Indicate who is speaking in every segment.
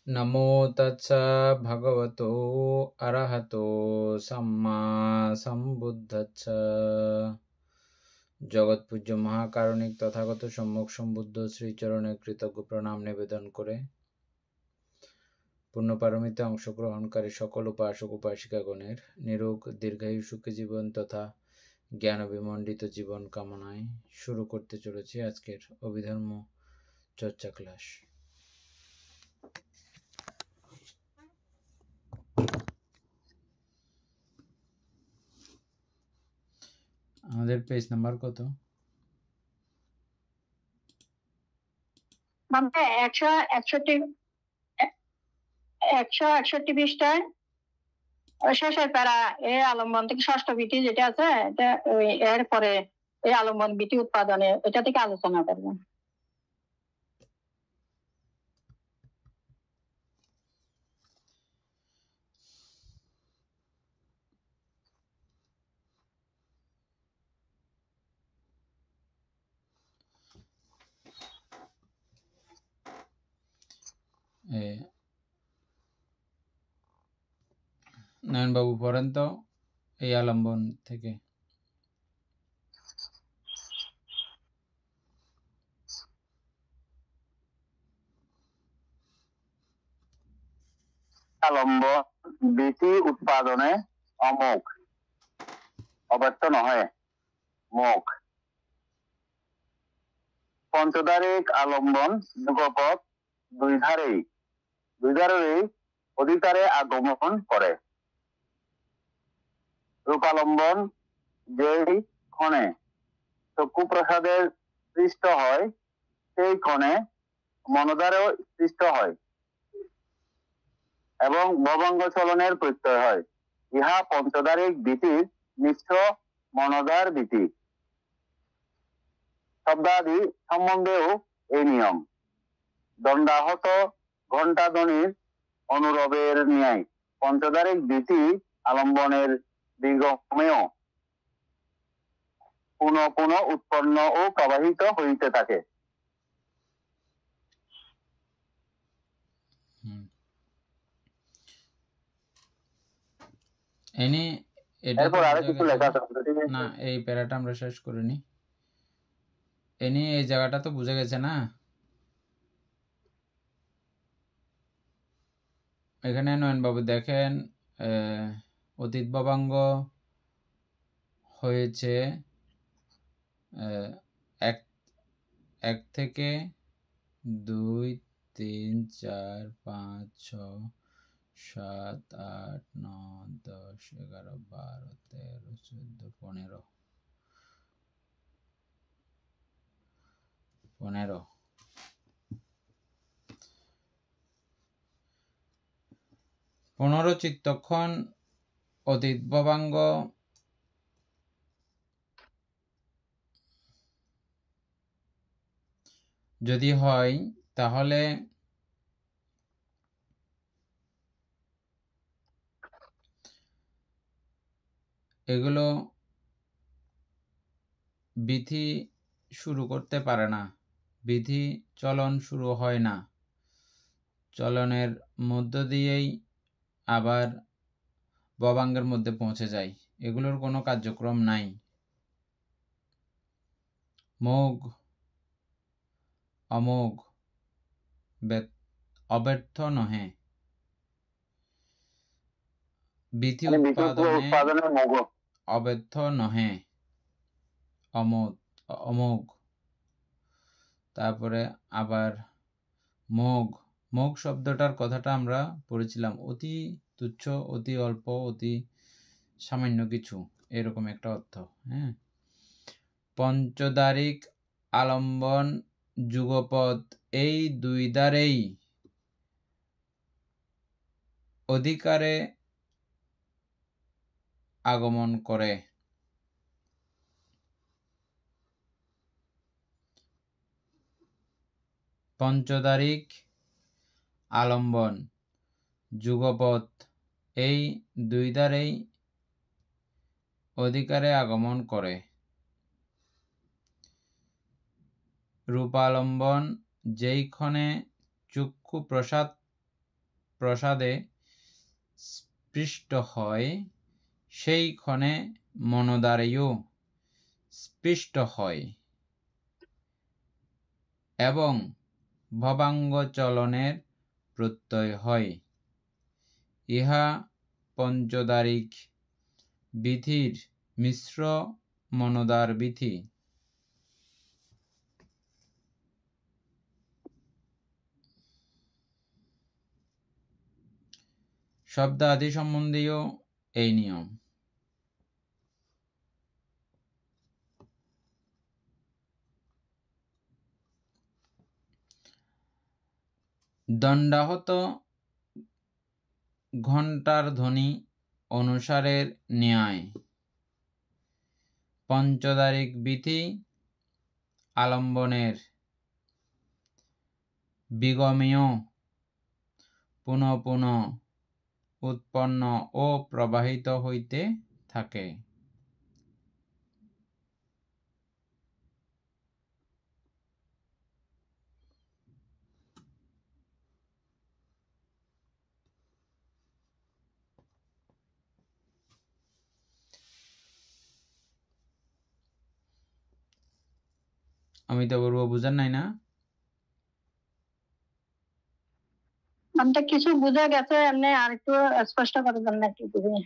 Speaker 1: নমো তৎসা ভগবতো অরহতো সম্মা সম্বুদ্ধস্সা। জগৎপূজ্য মহাকারণিক তথাগত সম্যক সম্বুদ্ধ শ্রীচরণে কৃতজ্ঞ প্রণাম নিবেদন করে পুণ্যপারমিতে অংশগ্রহণকারী সকল উপাসক উপাসিকাগণের নিরোগ দীর্ঘায়ু সুখী জীবন তথা জ্ঞান বিমণ্ডিত জীবন কামনায় শুরু করতে চলেছি আজকের অভিধর্ম চর্চা ক্লাস। আমাদের পেজ নাম্বার কত?
Speaker 2: মানে 161 পৃষ্ঠায় শেষের প্যারা এই আলম্বন থেকে ষষ্ঠ বিধি যেটা আছে এটা এর পরে এই আলম্বন বিধি উৎপাদনে এটা থেকে আলোচনা করবো।
Speaker 1: নয়নবাবু পড়েন তো এই আলম্বন থেকে।
Speaker 3: আলম্বন বীতি উৎপাদনে অমোঘ অব্যর্থ নহে মোঘ। পঞ্চদারিক আলম্বন যুগপৎ দুই ধারেই অধিকারে আগমন করে। রূপালম্বন যেই ক্ষণে চক্ষু প্রসাদের সৃষ্ট হয় সেই ক্ষণে মনোদ্বারেও সৃষ্ট হয় এবং ভবঙ্গ চলনের প্রত্যয় হয়। ইহা পঞ্চদারিক বীতির মিশ্র মনোদ্বার বীতি। শব্দাদি সম্বন্ধেও এই নিয়ম। দণ্ডাহত ঘণ্টাধ্বনির অনুরবের ন্যায় পঞ্চদারিক বীতি আলম্বনের বিগমেও পুনঃ পুনঃ উৎপন্ন ও প্রবাহিত হইতে থাকে। এরপর আরেক কিছু লেখা আছে
Speaker 1: না, এই প্যারাটা আমরা শেষ করিনি। এনি এই জায়গাটা তো বুঝে গেছে না? এখানে নয়নবাবু দেখেন অতীত ভবাঙ্গ হয়েছে 1 থেকে 2 3 4 5 6 7 8 9 10 11 12 13 14 15 চিত্তক্ষণ অতীত ভবাঙ্গ যদি হয় তাহলে এগুলো বিধি শুরু করতে পারে না, বিধি চলন শুরু হয় না, চলনের মধ্য দিয়েই আবার ভবাঙ্গের মধ্যে পৌঁছে যায়। এগুলোর কোনো কার্যক্রম নাই। মোঘ অমোঘ অব্যর্থ নহে। বিধি উৎপাদনে অব্যর্থ নহে অমোঘ। তারপরে আবার মোঘ শব্দটার কথাটা আমরা পড়েছিলাম, অতি তুচ্ছ, অতি অল্প, অতি সামান্য কিছু, এরকম একটা অর্থ। হ্যাঁ, পঞ্চদারিক আলম্বন যুগপৎ এই দুই দ্বারেই অধিকারে আগমন করে। পঞ্চদারিক আলম্বন যুগপৎ এই দুই দ্বারেই অধিকারে আগমন করে। রূপালম্বন যেই ক্ষণে চক্ষু প্রসাদ প্রসাদে স্পৃষ্ট হয়, সেই ক্ষণে মনোদ্বারেও স্পৃষ্ট হয় এবং ভবাঙ্গ চলনের প্রত্যয় হয়। ইহা পঞ্চদারিক বিধির মিশ্র মনোদ্বার বিধি। শব্দ আদি সম্বন্ধীয় এই নিয়ম। দণ্ডাহত ঘণ্টার ধ্বনি অনুসারের ন্যায় পঞ্চদারিক বিধি আলম্বনের বিগমেয় পুনঃ পুনঃ উৎপন্ন ও প্রবাহিত হইতে থাকে। আমি তো বলবো বুঝেন নাই না?
Speaker 2: আমাদের কিছু বুঝা গেছে, এমনি আর একটু স্পষ্ট করে দেন না, একটু বুঝে।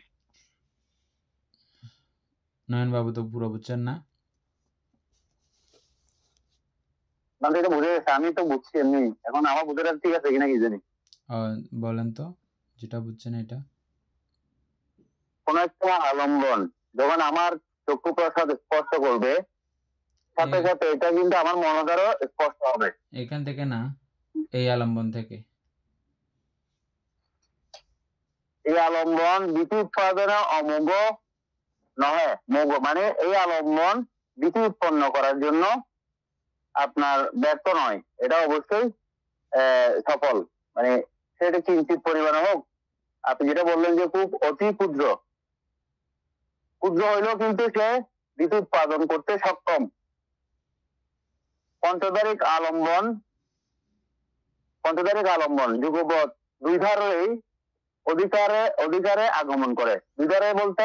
Speaker 1: নয়ন বাবু তো পুরো বুঝছেন না?
Speaker 3: এটা বুঝে গেছে, আমি তো বুঝছি এমনি। এখন আমার বুঝাটা ঠিক আছে কিনা কি জানি।
Speaker 1: বলেন তো যেটা বুঝছেন এটা।
Speaker 3: কোন একটা আলম্বন যখন আমার চক্ষু প্রসাদ স্পর্শ করবে, সাথে সাথে এটা কিন্তু আমার মনোদ্বারও স্পষ্ট হবে।
Speaker 1: এখান থেকে না, এই আলম্বন থেকে।
Speaker 3: এই আলম্বন বিধি উৎপাদনে অমোঘ নহে। মোঘ মানে এই আলম্বন বিধি উৎপন্ন করার জন্য আপনার ব্যর্থ নয়, এটা অবশ্যই সফল। মানে সেটা কিঞ্চিত পরিমাণে হোক, আপনি যেটা বললেন যে খুব অতি ক্ষুদ্র ক্ষুদ্র হইলেও কিন্তু সে বিধি উৎপাদন করতে সক্ষম। পঞ্চদারিক আলম্বন যুগপৎ দুই ধারেই অধিকারে আগমন করে। দুই ধারে বলতে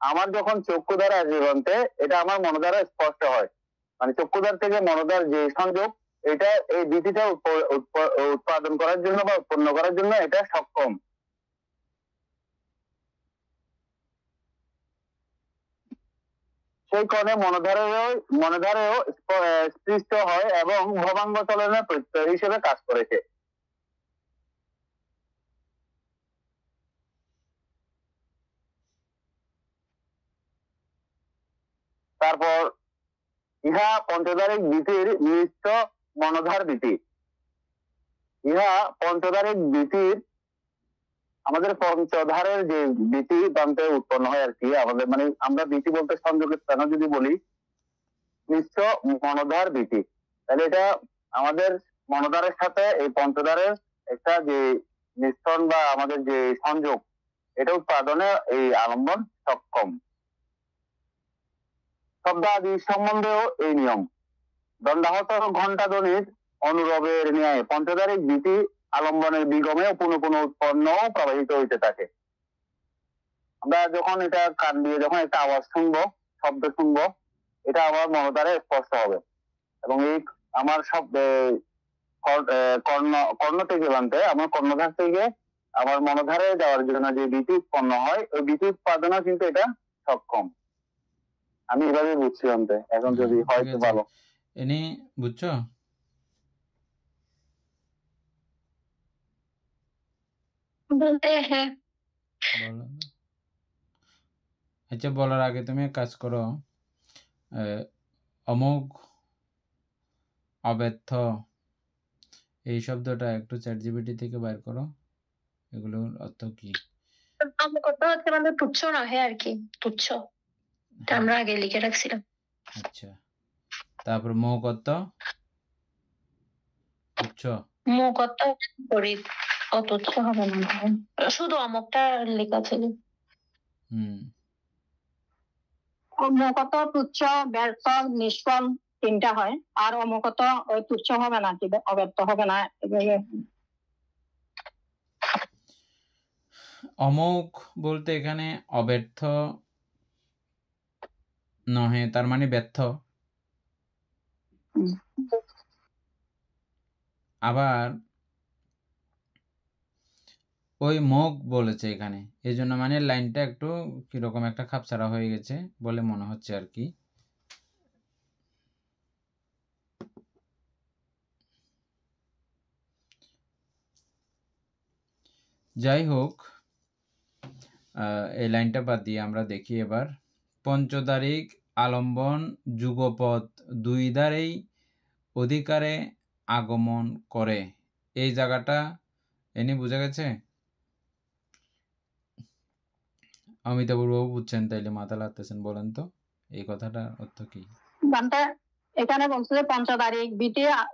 Speaker 3: আমার যখন চক্ষু দ্বারা জীবন্তে এটা আমার মনোদ্বারা স্পষ্ট হয়, মানে চক্ষুদ্বার থেকে মনোদ্বার যে সংযোগ, এটা এই বিধিটা উৎপাদন করার জন্য বা উৎপন্ন করার জন্য এটা সক্ষম। সেই ক্ষণে মনোধারেও স্পৃষ্ট হয় এবং ভবাঙ্গ চলনের প্রত্যয় হিসেবে কাজ করেছে। তারপর ইহা পঞ্চদারিক বিধির নিমিত্ত মনোধার বিধি। ইহা পঞ্চদারিক বিধির, আমাদের পঞ্চধারের যে বিধি দন্তে উৎপন্ন হয় আর কি, আমাদের মানে আমরা বিধি বলতে সংযোগের স্থান যদি বলি মিশ্র মনোধার বিধি, তাহলে এটা আমাদের মনোধারের সাথে এই পঞ্চধারের একটা যে মিশ্রণ বা আমাদের যে সংযোগ, এটা উৎপাদনে এই আলম্বন সক্ষম। শব্দ আদি সম্বন্ধেও এই নিয়ম। দণ্ডাহত ঘণ্টা ধ্বনির অনুরবের ন্যায় পঞ্চদারিক বিধি আলম্বনের বিগমে পুনঃ পুনঃ উৎপন্ন প্রবাহিত হইতে থাকে। আমরা যখন এটা কান দিয়ে যখন একটা আওয়াজ শুনবো, শব্দ শুনবো, এটা আমার মনোদ্বারে স্পষ্ট হবে এবং এই আমার শব্দ কর্ণ থেকে বানতে আমার কর্ণধার থেকে আমার মনোধারে যাওয়ার জন্য যে বিধি উৎপন্ন হয়, ওই বিধি উৎপাদনও কিন্তু এটা সক্ষম। আমি এভাবে বুঝছি অন্তে, এখন যদি হয়তো ভালো।
Speaker 1: এনে বুঝছো?
Speaker 2: বলতে হ্যাঁ।
Speaker 1: আচ্ছা, বলার আগে তুমি এক কাজ করো, অমোঘ, অব্যর্থ এই শব্দটা একটু চ্যাটজিপিটি থেকে বাইর করো, এগুলোর অর্থ কি?
Speaker 2: অমোঘটা হচ্ছে মানে তুচ্ছ নহে আর কি, তুচ্ছ, এটা আমরা আগে লিখে রাখছিলাম।
Speaker 1: আচ্ছা, তারপর মৌকত্ব, তুচ্ছ।
Speaker 2: মৌকত্ব করি, অতুচ্ছ হবে না, শুধু অমুকটা লেখা ছিল। মৌকত্ব, তুচ্ছ, ব্যর্থ, নিষ্ফল তিনটা হয়, আর অমুকত্ব ওই তুচ্ছ হবে না, অব্যর্থ হবে না।
Speaker 1: অমোঘ বলতে এখানে অব্যর্থ নহে, তার মানে ব্যর্থ। আবার ওই মুখ বলেছে এখানে, এই জন্য মানে লাইনটা একটু কিরকম একটা খাপছাড়া হয়ে গেছে বলে মনে হচ্ছে আর কি। যাই হোক, এই লাইনটা বাদ দিয়ে আমরা দেখি এবার। পঞ্চদারিক আলম্বন যুগপদ দুই দ্বারেই অধিকারে আগমন করে, এই জায়গাটা এনে বোঝা গেছে? অমিতাভ বাবু বুঝছেন, তাইলে মাথা লাগতেছেন, বলেন তো এই কথাটার অর্থ কি?
Speaker 2: বানটা এখানে বলছে যে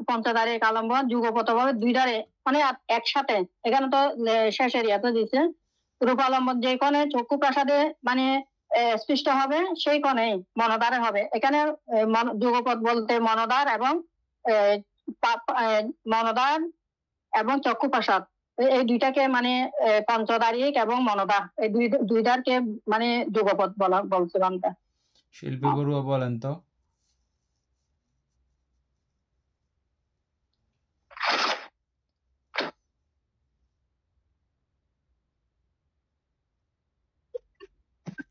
Speaker 2: পঞ্চদারিক আলম্বন যুগপত ভাবে দুই ধারে মানে একসাথে। এখানে তো শেষের ইয়াতে দিছে রূপালম্বন যে কোণে চক্ষু প্রাসাদে মানে স্পষ্ট হবে সেই কোণেই মনোদ্বারে হবে। এখানে যুগপদ বলতে মনোদ্বার এবং মনোদ্বার এবং চক্ষু প্রাসাদ এই দুইটাকে মানে পঞ্চদারিক এবং মনোদ্বার এই দুই দ্বারকে মানে যুগপদ বলছে বানটা।
Speaker 1: শিল্পী বড়ুয়া বলেন তো।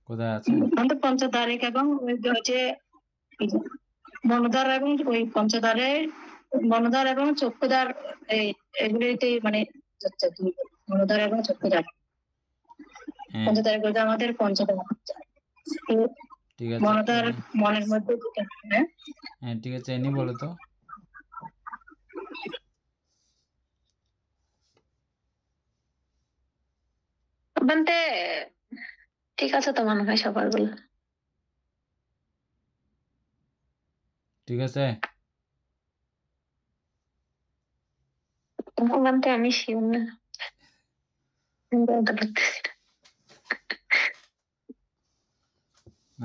Speaker 1: কোথায় আছে?
Speaker 2: পঞ্চদারিক এবং ওই যে মনোদ্বার এবং ওই মনোদ্বার এবং চক্ষুদ্বার এগুলিতে মানে মনোদ্বার এবং চক্ষুদ্বার পঞ্চদারিক বলতে আমাদের পঞ্চদার।
Speaker 1: ঠিক আছে,
Speaker 2: মনোদ্বার মনের মধ্যে
Speaker 1: হ্যাঁ ঠিক আছে, এনি বলো তো।
Speaker 2: বলতে ঠিক আছে তো মনে হয় সবার বলে।
Speaker 1: ঠিক আছে,
Speaker 2: বলতে আমি শিওর না,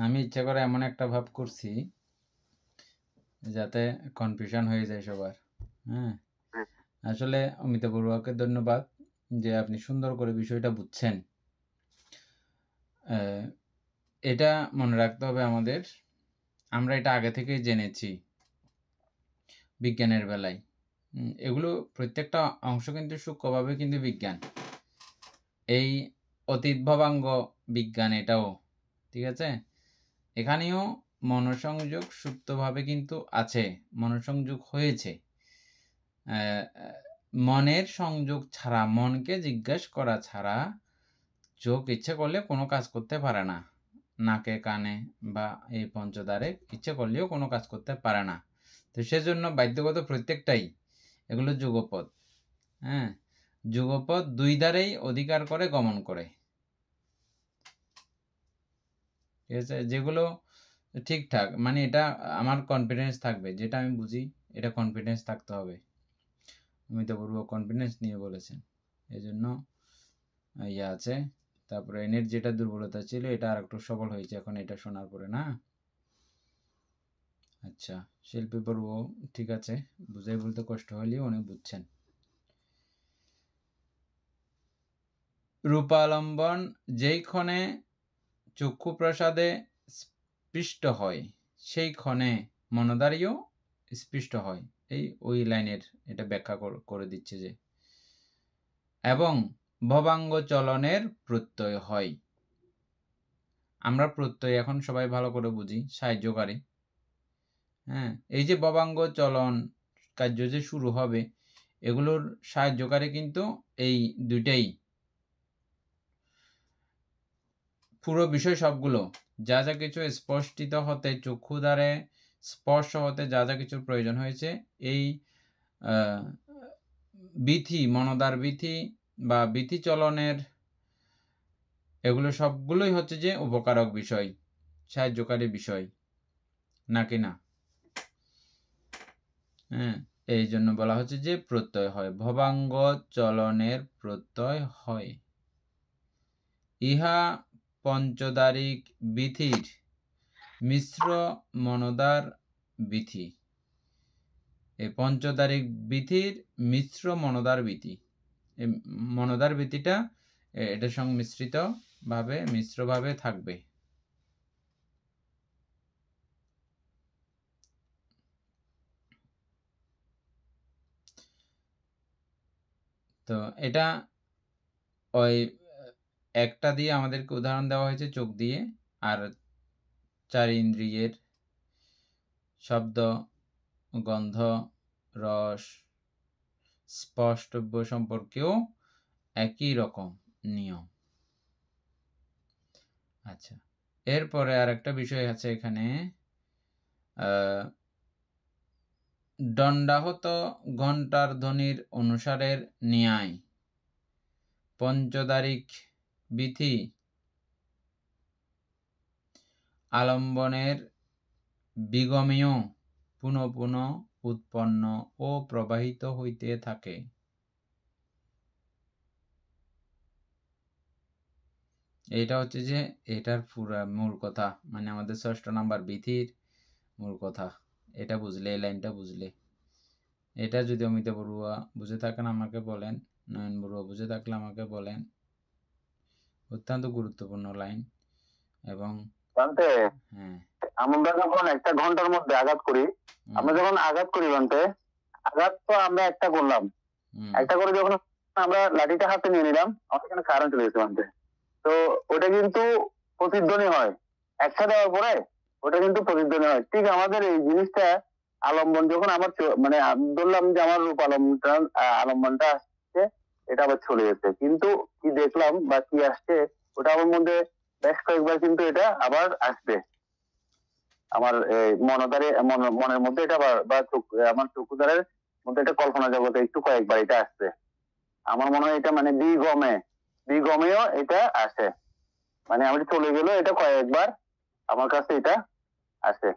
Speaker 1: আমি ইচ্ছা করে এমন একটা ভাব করছি যাতে কনফিউশন হয়ে যায় সবার। হ্যাঁ, আসলে অমিতাভ বড়ুয়াকে ধন্যবাদ যে আপনি সুন্দর করে বিষয়টা বুঝছেন। এটা মনে রাখতে হবে আমাদের, আমরা এটা আগে থেকেই জেনেছি বিজ্ঞানের বেলায়। এগুলো প্রত্যেকটা অংশ কিন্তু সূক্ষ্মভাবে কিন্তু বিজ্ঞান, এই অতীত ভবাঙ্গ বিজ্ঞান এটাও, ঠিক আছে। এখানেও মনোসংযোগ সুপ্তভাবে কিন্তু আছে, মনোসংযোগ হয়েছে। মনের সংযোগ ছাড়া, মনকে জিজ্ঞাসা করা ছাড়া চোখ ইচ্ছে করলে কোনো কাজ করতে পারে না, নাকে কানে বা এই পঞ্চদ্বারে ইচ্ছে করলেও কোনো কাজ করতে পারে না। তো সেজন্য বাধ্যগত প্রত্যেকটাই এগুলো যুগপদ। হ্যাঁ, যুগপদ দুই দ্বারেই অধিকার করে গমন করে, ঠিক আছে। যেগুলো ঠিকঠাক মানে এটা আমার কনফিডেন্স থাকবে, যেটা আমি বুঝি এটা কনফিডেন্স থাকতে হবে। অমিতাভ বড়ুয়া কনফিডেন্স নিয়ে বলেছেন, এই জন্য ইয়ে আছে। তারপরে এনের যেটা দুর্বলতা ছিল এটা আর একটু সবল হয়েছে এখন এটা শোনার পরে, না? আচ্ছা, শিল্পী বড়ুয়া ঠিক আছে, বুঝাই বলতে কষ্ট হলেও অনেক বুঝছেন। রূপালম্বন যেই ক্ষণে চক্ষু প্রসাদে স্পৃষ্ট হয় সেই ক্ষণে মনোদ্বারীও স্পৃষ্ট হয়, এই ওই লাইনের এটা ব্যাখ্যা করে দিচ্ছে যে, এবং ভবাঙ্গ চলনের প্রত্যয় হয়। আমরা প্রত্যয় এখন সবাই ভালো করে বুঝি, সাহায্যকারী। হ্যাঁ, এই যে ভবাঙ্গ চলন কার্য যে শুরু হবে, এগুলোর সাহায্যকারী কিন্তু এই দুইটাই। পুরো বিষয় সবগুলো যা যা কিছু স্পষ্টিত হতে চক্ষু দ্বারে স্পর্শ হতে যা যা কিছুর প্রয়োজন হয়েছে, এই বিধি, মনোদ্বার বিধি বা বিধি চলনের, এগুলো সবগুলোই হচ্ছে যে উপকারক বিষয়, সাহায্যকারী বিষয়, নাকি না? হ্যাঁ, এই জন্য বলা হচ্ছে যে প্রত্যয় হয়, ভবাঙ্গ চলনের প্রত্যয় হয়। ইহা পঞ্চদারিক বিধির মিশ্র মনোদ্বার বিধি। এই পঞ্চদারিক বিধির মিশ্র মনোদ্বার বিধি, এই মনোদ্বার বিধিটা এটা মিশ্রভাবে থাকবে। তো এটা ওই একটা দিয়ে আমাদেরকে উদাহরণ দেওয়া হয়েছে চোখ দিয়ে, আর 4 ইন্দ্রিয়ের শব্দ, গন্ধ, রস, স্পষ্টব্য সম্পর্কেও একই রকম নিয়ম। আচ্ছা, এরপরে আর একটা বিষয় আছে এখানে, দণ্ডাহত ঘণ্টার ধ্বনির অনুসারের ন্যায় পঞ্চদারিক বিধি আলম্বনের বিগমেও পুনঃ পুনঃ উৎপন্ন ও প্রবাহিত হইতে থাকে। এটা হচ্ছে যে এটার পুরা মূল কথা, মানে আমাদের 6 নাম্বার বিধির মূল কথা। এটা বুঝলে, এই লাইনটা বুঝলে, এটা যদি অমিত বড়ুয়া বুঝে থাকেন আমাকে বলেন, নয়ন বড়ুয়া বুঝে থাকলে আমাকে বলেন। অত্যন্ত গুরুত্বপূর্ণ লাইন। এবং
Speaker 3: হ্যাঁ, আমরা যখন একটা ঘন্টার মধ্যে আঘাত করি, আমরা যখন আঘাত করি বানতে, আঘাত তো আমরা একটা করলাম, একটা করে যখন আমরা লাঠিটা হাতে নিয়ে নিলাম, আমাদের এখানে কারেন্ট চলে গেছে বানতে, তো ওটা কিন্তু প্রতিধ্বনি হয়। একটা দেওয়ার পরে ওটা কিন্তু প্রতিধ্বনি হয়। ঠিক আমাদের এই জিনিসটা আলম্বন যখন আমার মানে ধরলাম যে আমার রূপ আলম্বনটা আসছে, এটা আবার চলে গেছে, কিন্তু কি দেখলাম বা কি আসছে ওটা আমার মধ্যে বেশ কয়েকবার কিন্তু এটা আবার আসবে। আমার মনের মধ্যে এটা বা আমার চক্ষুদারের মধ্যে এটা কল্পনা জগতে একটু কয়েকবার এটা আসছে। আমার মনে হয় এটা মানে বিগমেও এটা আসে, মানে আমি চলে গেল এটা কয়েকবার আমার কাছে এটা আসে,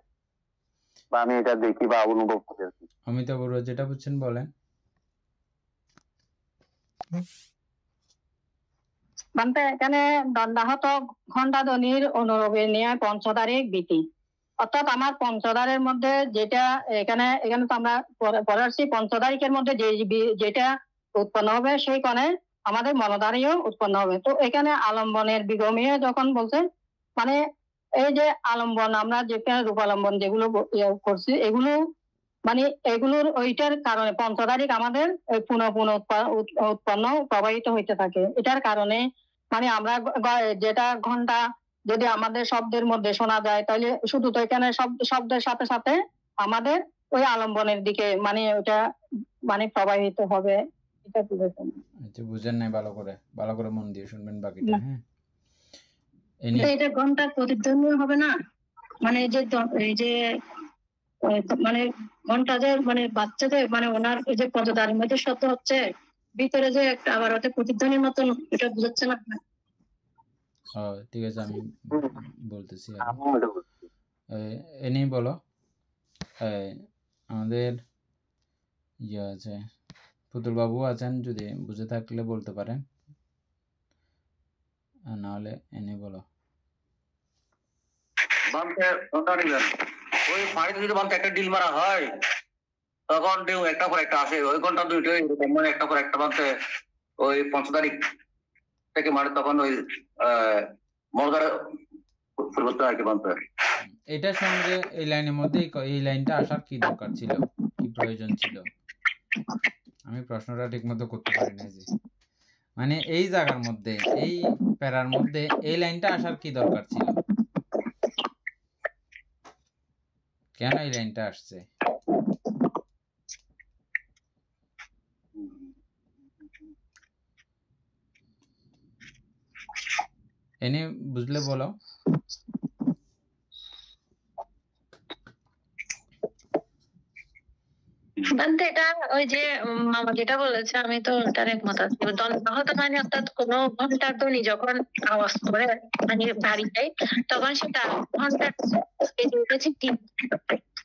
Speaker 3: বা আমি এটা দেখি বা অনুভব করি।
Speaker 1: অমিতাভ বড়ুয়া যেটা বুঝছেন বলেন।
Speaker 2: বানতে এখানে দণ্ডাহত ঘণ্টা ধ্বনির অনুরূপের ন্যায় পঞ্চদারিক বিধি, অর্থাৎ আমার পঞ্চদারের মধ্যে যেটা এখানে তো আমরা পরে আসছি, পঞ্চদারিকের মধ্যে যেটা উৎপন্ন হবে সেই কোণে আমাদের মনোদারিও উৎপন্ন হবে। তো এখানে আলম্বনের বিগমীয় যখন বলছে, মানে এই যে আলম্বন আমরা যেখানে রূপালম্বন যেগুলো করছি, এগুলো মানে এগুলোর ওইটার কারণে পঞ্চদারিক আমাদের পুনঃ পুনঃ উৎপন্ন প্রবাহিত হইতে থাকে। এটার কারণে মানে আমরা যেটা ঘন্টা যদি আমাদের শব্দের মধ্যে শোনা যায়, তাহলে শুধু তো এখানে শব্দের সাথে সাথে আমাদের ওই আলম্বনের দিকে মানে ওটা মানে প্রবাহিত হবে। এটা বুঝেছেন?
Speaker 1: আচ্ছা, বুঝেন নাই, ভালো করে মন দিয়ে শুনবেন বাকিটা। হ্যাঁ,
Speaker 2: এটা ঘন্টার প্রতিধ্বনি হবে না, মানে এই যে মানে ঘন্টা যে মানে বাচ্চাদের মানে ওনার এই যে পঞ্চদারের মধ্যে শব্দ হচ্ছে, ভিতরে যে একটা আবার ওটা প্রতিধ্বনির মতন, এটা বুঝাচ্ছে না?
Speaker 1: ঠিক আছে, আমি বলতেছি। এনি বলো, আমাদের ইয়ে আছে, পুতুল বাবু আছেন, যদি বুঝে থাকলে বলতে পারেন, আর নাহলে এনি বলো।
Speaker 3: ওই পানিতে যদি বানতে একটা ডিল মারা হয়, তখন ঢেউ একটা পর একটা আসে, ওই ঘন্টা দুইটাই মানে একটা পর একটা বানতে ওই পঞ্চতারিখ থেকে মারে, তখন ওই মর্গারে পরিবর্তন আর কি বানতে।
Speaker 1: এটার সঙ্গে এই লাইনের মধ্যে এই লাইনটা আসার কি দরকার ছিল, কি প্রয়োজন ছিল? আমি প্রশ্নটা ঠিক মতো করতে পারি না। যে মানে এই জায়গার মধ্যে, এই প্যারার মধ্যে এই লাইনটা আসার কি দরকার ছিল? কেন এই লাইনটা আসছে? এনে বুঝলে বলো।
Speaker 2: এটা ওই যে মামা যেটা বলেছে, আমি তো ওটার একমত আছি। দণ্ডাহত মানে অর্থাৎ কোনো ঘন্টার ধ্বনি যখন আওয়াজ করে মানে বাড়ি যায়, তখন সেটা ঘন্টার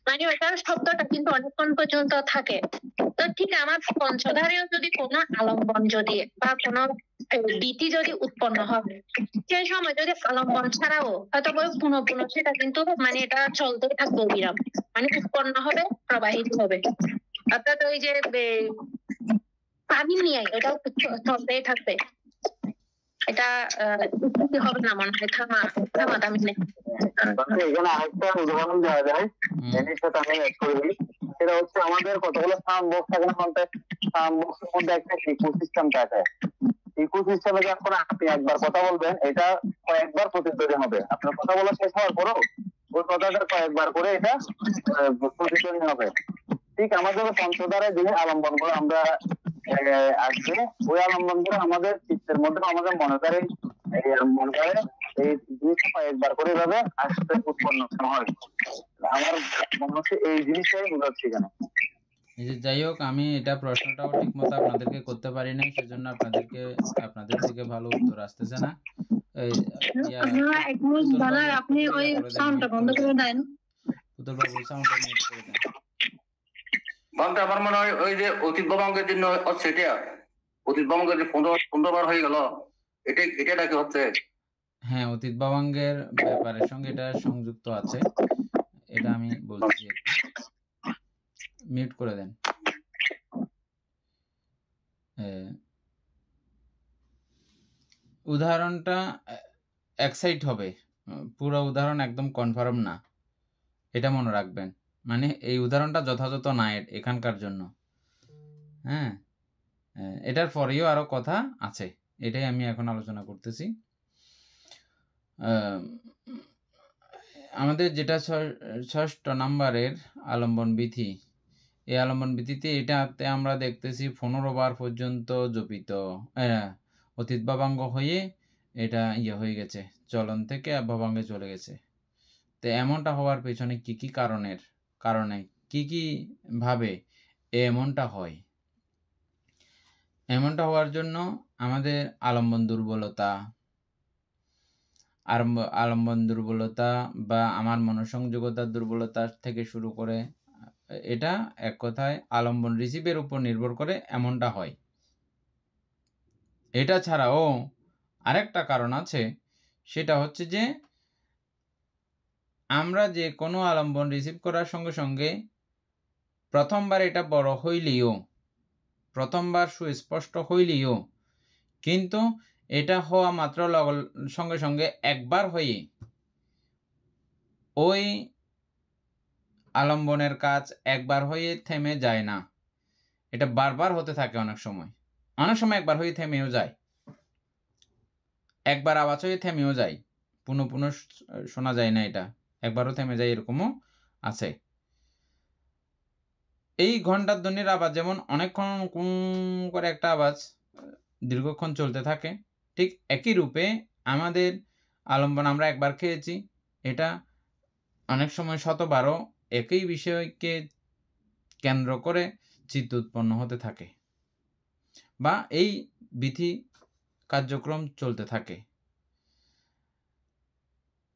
Speaker 2: মানে ওটার শব্দটা কিন্তু অনেকক্ষণ পর্যন্ত থাকে। তো ঠিক আমার পঞ্চধারেও যদি কোনো আলম্বন যদি বা কোনো বিধি যদি উৎপন্ন হবে, সেই সময় যদি আলম্বন ছাড়াও হয়তো পুনঃ পুনঃ সেটা কিন্তু মানে এটা চলতে থাকবে, বিরাম মানে উৎপন্ন হবে, প্রবাহিত হবে। অর্থাৎ ওই যে পানি নিয়ে এটাও চলতেই থাকবে। এটা কি হবে না মনে হয় থামা আমি নেই
Speaker 3: এখানে আরেকটা উদাহরণ দেওয়া যায় এটির সাথে আমি অ্যাড করে দিই। সেটা হচ্ছে আমাদের কতগুলো সাউন্ড বক্স থাকে না, সাউন্ড বক্সের মধ্যে একটা ইকোসিস্টেম থাকে। ইকোসিস্টেমে যখন আপনি একবার কথা বলবেন, এটা কয়েকবার প্রতিধ্বনি হবে। আপনার কথা বলা শেষ হওয়ার পরও ওই কথাটা কয়েকবার করে এটা প্রতিধ্বনি হবে। ঠিক আমাদের পঞ্চধারে যে আলম্বন গুলো আমরা আসবে, ওই আলম্বন গুলো আমাদের চিত্তের মধ্যে আমাদের মনে এই জিনিসটা কয়েকবার করে এভাবে আসতে উৎপন্ন হয়। আমার মনে হচ্ছে এই জিনিসটাই বোঝাচ্ছি এখানে।
Speaker 1: যাই হোক, আমি এটা প্রশ্নটাও ঠিক মতো আপনাদেরকে করতে পারি নাই, সেজন্য আপনাদের থেকে ভালো উত্তর আসতেছে না।
Speaker 2: আপনি ওই সাউন্ডটা বন্ধ করে দেন।
Speaker 1: পুতুল বাবু সাউন্ডটা মিউট করে দেন।
Speaker 4: বাংটা আমার মনে হয় ওই যে অতীত বাবাঙ্গের জন্য হচ্ছে এটা, অতীত বাবাঙ্গের যে 15বার হয়ে গেল, এটা কি হচ্ছে?
Speaker 1: হ্যাঁ, অতীত বাবাঙ্গের ব্যাপারের সঙ্গে এটা সংযুক্ত আছে, এটা আমি বলছি। মিউট করে দেন। উদাহরণটা এক্সাইট হবে, পুরো উদাহরণ একদম কনফার্ম না, এটা মনে রাখবেন। মানে এই উদাহরণটা যথাযথ না এখানকার জন্য। হ্যাঁ, এটার পরেও আরো কথা আছে, এটাই আমি এখন আলোচনা করতেছি। আমাদের যেটা 6ষ্ঠ নাম্বারের আলম্বন বিধি, এই আলম্বন বিধিতে এটাতে আমরা দেখতেছি 15 বার পর্যন্ত জপিত অতীত ভাবাঙ্গ হয়ে এটা হয়ে গেছে, চলন থেকে ভাবাঙ্গে চলে গেছে। তো এমনটা হওয়ার পেছনে কি কি কারণে কি কি ভাবে এমনটা হয়? এমনটা হওয়ার জন্য আমাদের আলম্বন দুর্বলতা বা আমার মনোসংযোগতার দুর্বলতা থেকে শুরু করে, এটা এক কথায় আলম্বন রিসিভের উপর নির্ভর করে এমনটা হয়। এটা ছাড়াও আরেকটা কারণ আছে, সেটা হচ্ছে যে আমরা যে কোনো আলম্বন রিসিভ করার সঙ্গে সঙ্গে প্রথমবার এটা বড় হইলেও, প্রথমবার সুস্পষ্ট হইলেও, কিন্তু এটা হওয়া মাত্র সঙ্গে সঙ্গে একবার হয়ে ওই আলম্বনের কাজ একবার হয়ে থেমে যায় না, এটা বারবার হতে থাকে। অনেক সময় একবার হয়ে থেমেও যায়, একবার আওয়াজ হয়ে থেমেও যায়, পুনঃ শোনা যায় না, এটা একবারও থেমে যায়, এরকমও আছে। এই ঘন্টার ধ্বনির আওয়াজ যেমন অনেকক্ষণ করে একটা আওয়াজ দীর্ঘক্ষণ চলতে থাকে, ঠিক একই রূপে আমাদের আলম্বন আমরা একবার খেয়েছি, এটা অনেক সময় শতবারও একই বিষয়কে কেন্দ্র করে চিত্ত উৎপন্ন হতে থাকে, বা এই বিধি কার্যক্রম চলতে থাকে।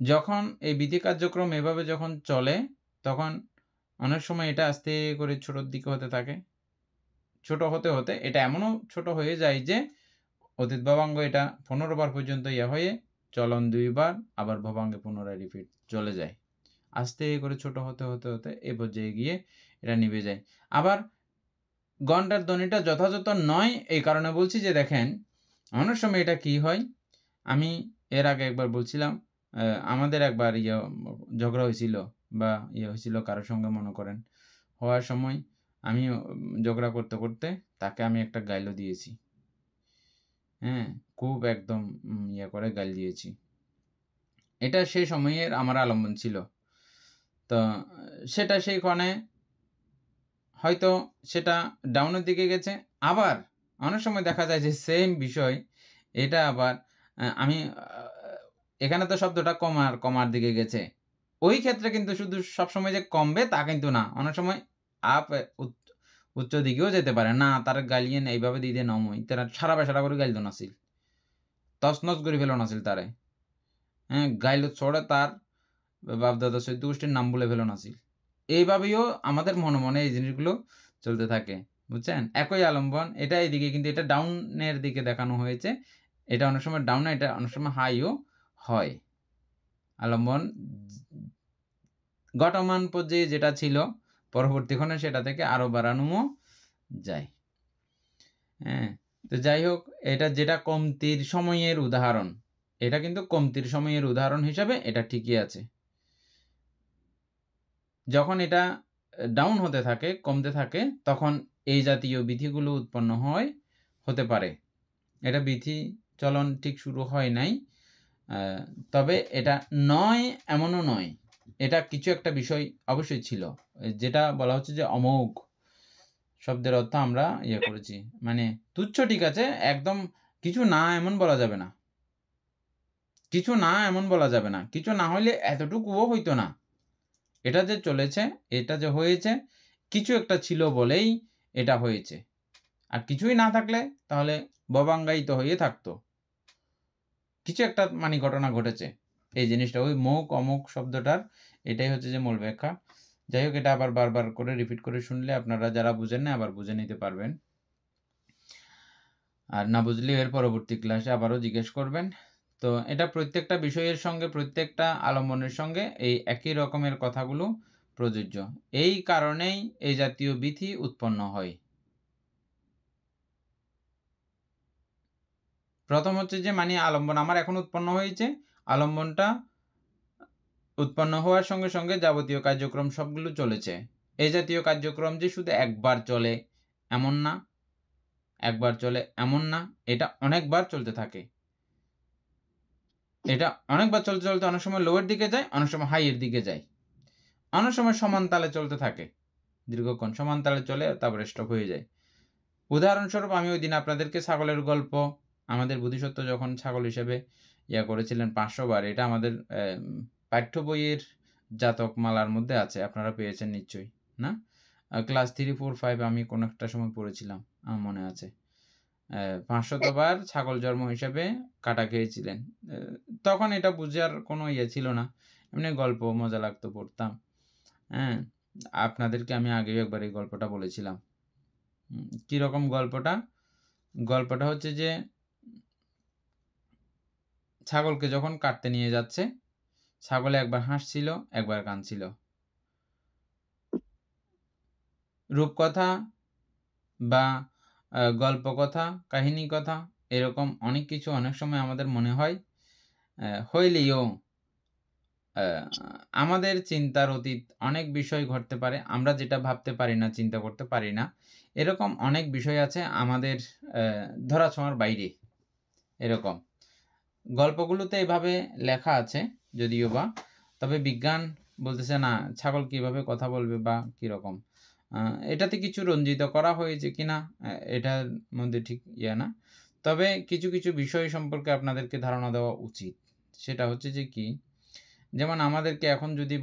Speaker 1: যখন এই বিধি কার্যক্রম এভাবে যখন চলে, তখন অনেক সময় এটা আস্তে করে ছোটোর দিকে হতে থাকে। ছোট হতে হতে এটা এমনও ছোট হয়ে যায় যে অতীত ভাবাঙ্গ এটা 15 বার পর্যন্ত হয়ে চলন 2 বার, আবার ভবাঙ্গে পুনরায় রিপিট চলে যায়। আস্তে করে ছোট হতে হতে হতে এ পর্যায়ে গিয়ে এটা নিভে যায়। আবার ঘন্টার ধ্বনিটা যথাযথ নয় এই কারণে বলছি যে দেখেন, অনেক সময় এটা কি হয়, আমি এর আগে একবার বলছিলাম, আমাদের একবার ঝগড়া হয়েছিল বা হয়েছিল কারোর সঙ্গে, মনে করেন হওয়ার সময় আমি ঝগড়া করতে করতে তাকে আমি একটা গাইলও দিয়েছি। হ্যাঁ, খুব একদম করে গাইল দিয়েছি। এটা সেই সময়ের আমার আলম্বন ছিল। তো সেটা সেইখানে হয়তো সেটা ডাউনের দিকে গেছে। আবার অনেক সময় দেখা যায় যে সেম বিষয় এটা আবার আমি এখানে তো শব্দটা কমার দিকে গেছে, ওই ক্ষেত্রে কিন্তু শুধু সবসময় যে কমবে তা কিন্তু না, অনেক সময় আপ উচ্চ দিকেও যেতে পারে না। তার গালিয়ে এইভাবে দিয়ে দিয়ে নমই তারা সারা বেসারা করে গাইল নাছিল, তছনছ করে ফেলো নাছিল তারে। হ্যাঁ, গাইল ছড়ে তার বাপদাদা চৈদ্য গোষ্ঠীর নাম বলে ফেলো নাছিল। এইভাবেও আমাদের মনে মনে এই জিনিসগুলো চলতে থাকে, বুঝছেন? একই আলম্বন, এটা এইদিকে কিন্তু এটা ডাউনের দিকে দেখানো হয়েছে, এটা অনেক সময় ডাউন, এটা অনেক সময় হাইও হয়। আলম্বন ঘটমান পর্যায়ে যেটা ছিল পরবর্তীক্ষণে সেটা থেকে আরো বাড়ানো যায়। হ্যাঁ, তো যাই হোক, এটা যেটা কমতির সময়ের উদাহরণ, এটা কিন্তু কমতির সময়ের উদাহরণ হিসাবে এটা ঠিকই আছে। যখন এটা ডাউন হতে থাকে, কমতে থাকে, তখন এই জাতীয় বিধিগুলো উৎপন্ন হতে পারে। এটা বিধি চলন ঠিক শুরু হয় নাই, তবে এটা নয় এমনও নয়, এটা কিছু একটা বিষয় অবশ্যই ছিল, যেটা বলা হচ্ছে যে অমোঘ শব্দের অর্থ আমরা করেছি, মানে তুচ্ছ, ঠিক আছে, একদম কিছু না এমন বলা যাবে না, কিছু না এমন বলা যাবে না, কিছু না হইলে এতটুকুও হইতো না। এটা যে চলেছে, এটা যে হয়েছে, কিছু একটা ছিল বলেই এটা হয়েছে, আর কিছুই না থাকলে তাহলে ববাঙ্গায়িত হয়ে থাকতো, কিছু একটা মানে ঘটনা ঘটেছে। এই জিনিসটা ওই মুখ অমুক শব্দটার এটাই হচ্ছে যে মূল ব্যাখ্যা। যাই হোক, এটা আবার বারবার করে রিপিট করে শুনলে আপনারা যারা বুঝেন না আবার বুঝে নিতে পারবেন, আর না বুঝলে এর পরবর্তী ক্লাসে আবারও জিজ্ঞেস করবেন। তো এটা প্রত্যেকটা বিষয়ের সঙ্গে, প্রত্যেকটা আলম্বনের সঙ্গে এই একই রকমের কথাগুলো প্রযোজ্য। এই কারণেই এই জাতীয় বিধি উৎপন্ন হয়। প্রথম হচ্ছে যে মানে আলম্বন আমার এখন উৎপন্ন হয়েছে, আলম্বনটা উৎপন্ন হওয়ার সঙ্গে সঙ্গে যাবতীয় কার্যক্রম সবগুলো চলেছে। এই জাতীয় কার্যক্রম যে শুধু একবার চলে এমন না, একবার চলে এমন না, এটা অনেকবার চলতে থাকে। এটা অনেকবার চলতে চলতে অনেক সময় লোয়ের দিকে যায়, অনেক সময় হাইয়ের দিকে যায়, অনেক সময় সমান তালে চলতে থাকে, দীর্ঘক্ষণ সমান তালে চলে তারপরে স্টপ হয়ে যায়। উদাহরণস্বরূপ আমি ওই দিন আপনাদেরকে ছাগলের গল্প, আমাদের বোধিসত্ত্ব যখন ছাগল হিসেবে করেছিলেন 500 বার, এটা আমাদের পাঠ্য বইয়ের জাতক মালার মধ্যে আছে, আপনারা পেয়েছেন নিশ্চয়ই না? ক্লাস 3, 4, 5 আমি কোনো একটা সময় পড়েছিলাম, আমার মনে আছে। 500 বার ছাগল জন্ম হিসেবে কাটা খেয়েছিলেন। তখন এটা বুঝার কোনো ছিল না, এমনি গল্প মজা লাগতো, পড়তাম। হ্যাঁ, আপনাদেরকে আমি আগেও একবার এই গল্পটা বলেছিলাম। কিরকম গল্পটা? গল্পটা হচ্ছে যে ছাগলকে যখন কাটতে নিয়ে যাচ্ছে, ছাগলে একবার হাসছিল, একবার কাঁদছিল। রূপকথা বা গল্প কথা, কাহিনী কথা, এরকম অনেক কিছু অনেক সময় আমাদের মনে হয়, হইলেও আমাদের চিন্তার অতীত অনেক বিষয় ঘটতে পারে, আমরা যেটা ভাবতে পারি না, চিন্তা করতে পারি না, এরকম অনেক বিষয় আছে আমাদের ধরাছোঁয়ার বাইরে। এরকম গল্পগুলোতে এভাবে লেখা আছে যদিও বা, তবে বিজ্ঞান বলতেছে না ছাগল কিভাবে কথা বলবে বা কিরকম, এটাতে কিছু রঞ্জিত করা হয়েছে কিনা এটার মধ্যে ঠিক না, তবে কিছু কিছু বিষয় সম্পর্কে আপনাদেরকে ধারণা দেওয়া উচিত। সেটা হচ্ছে যে কি, যেমন আমাদেরকে এখন যদি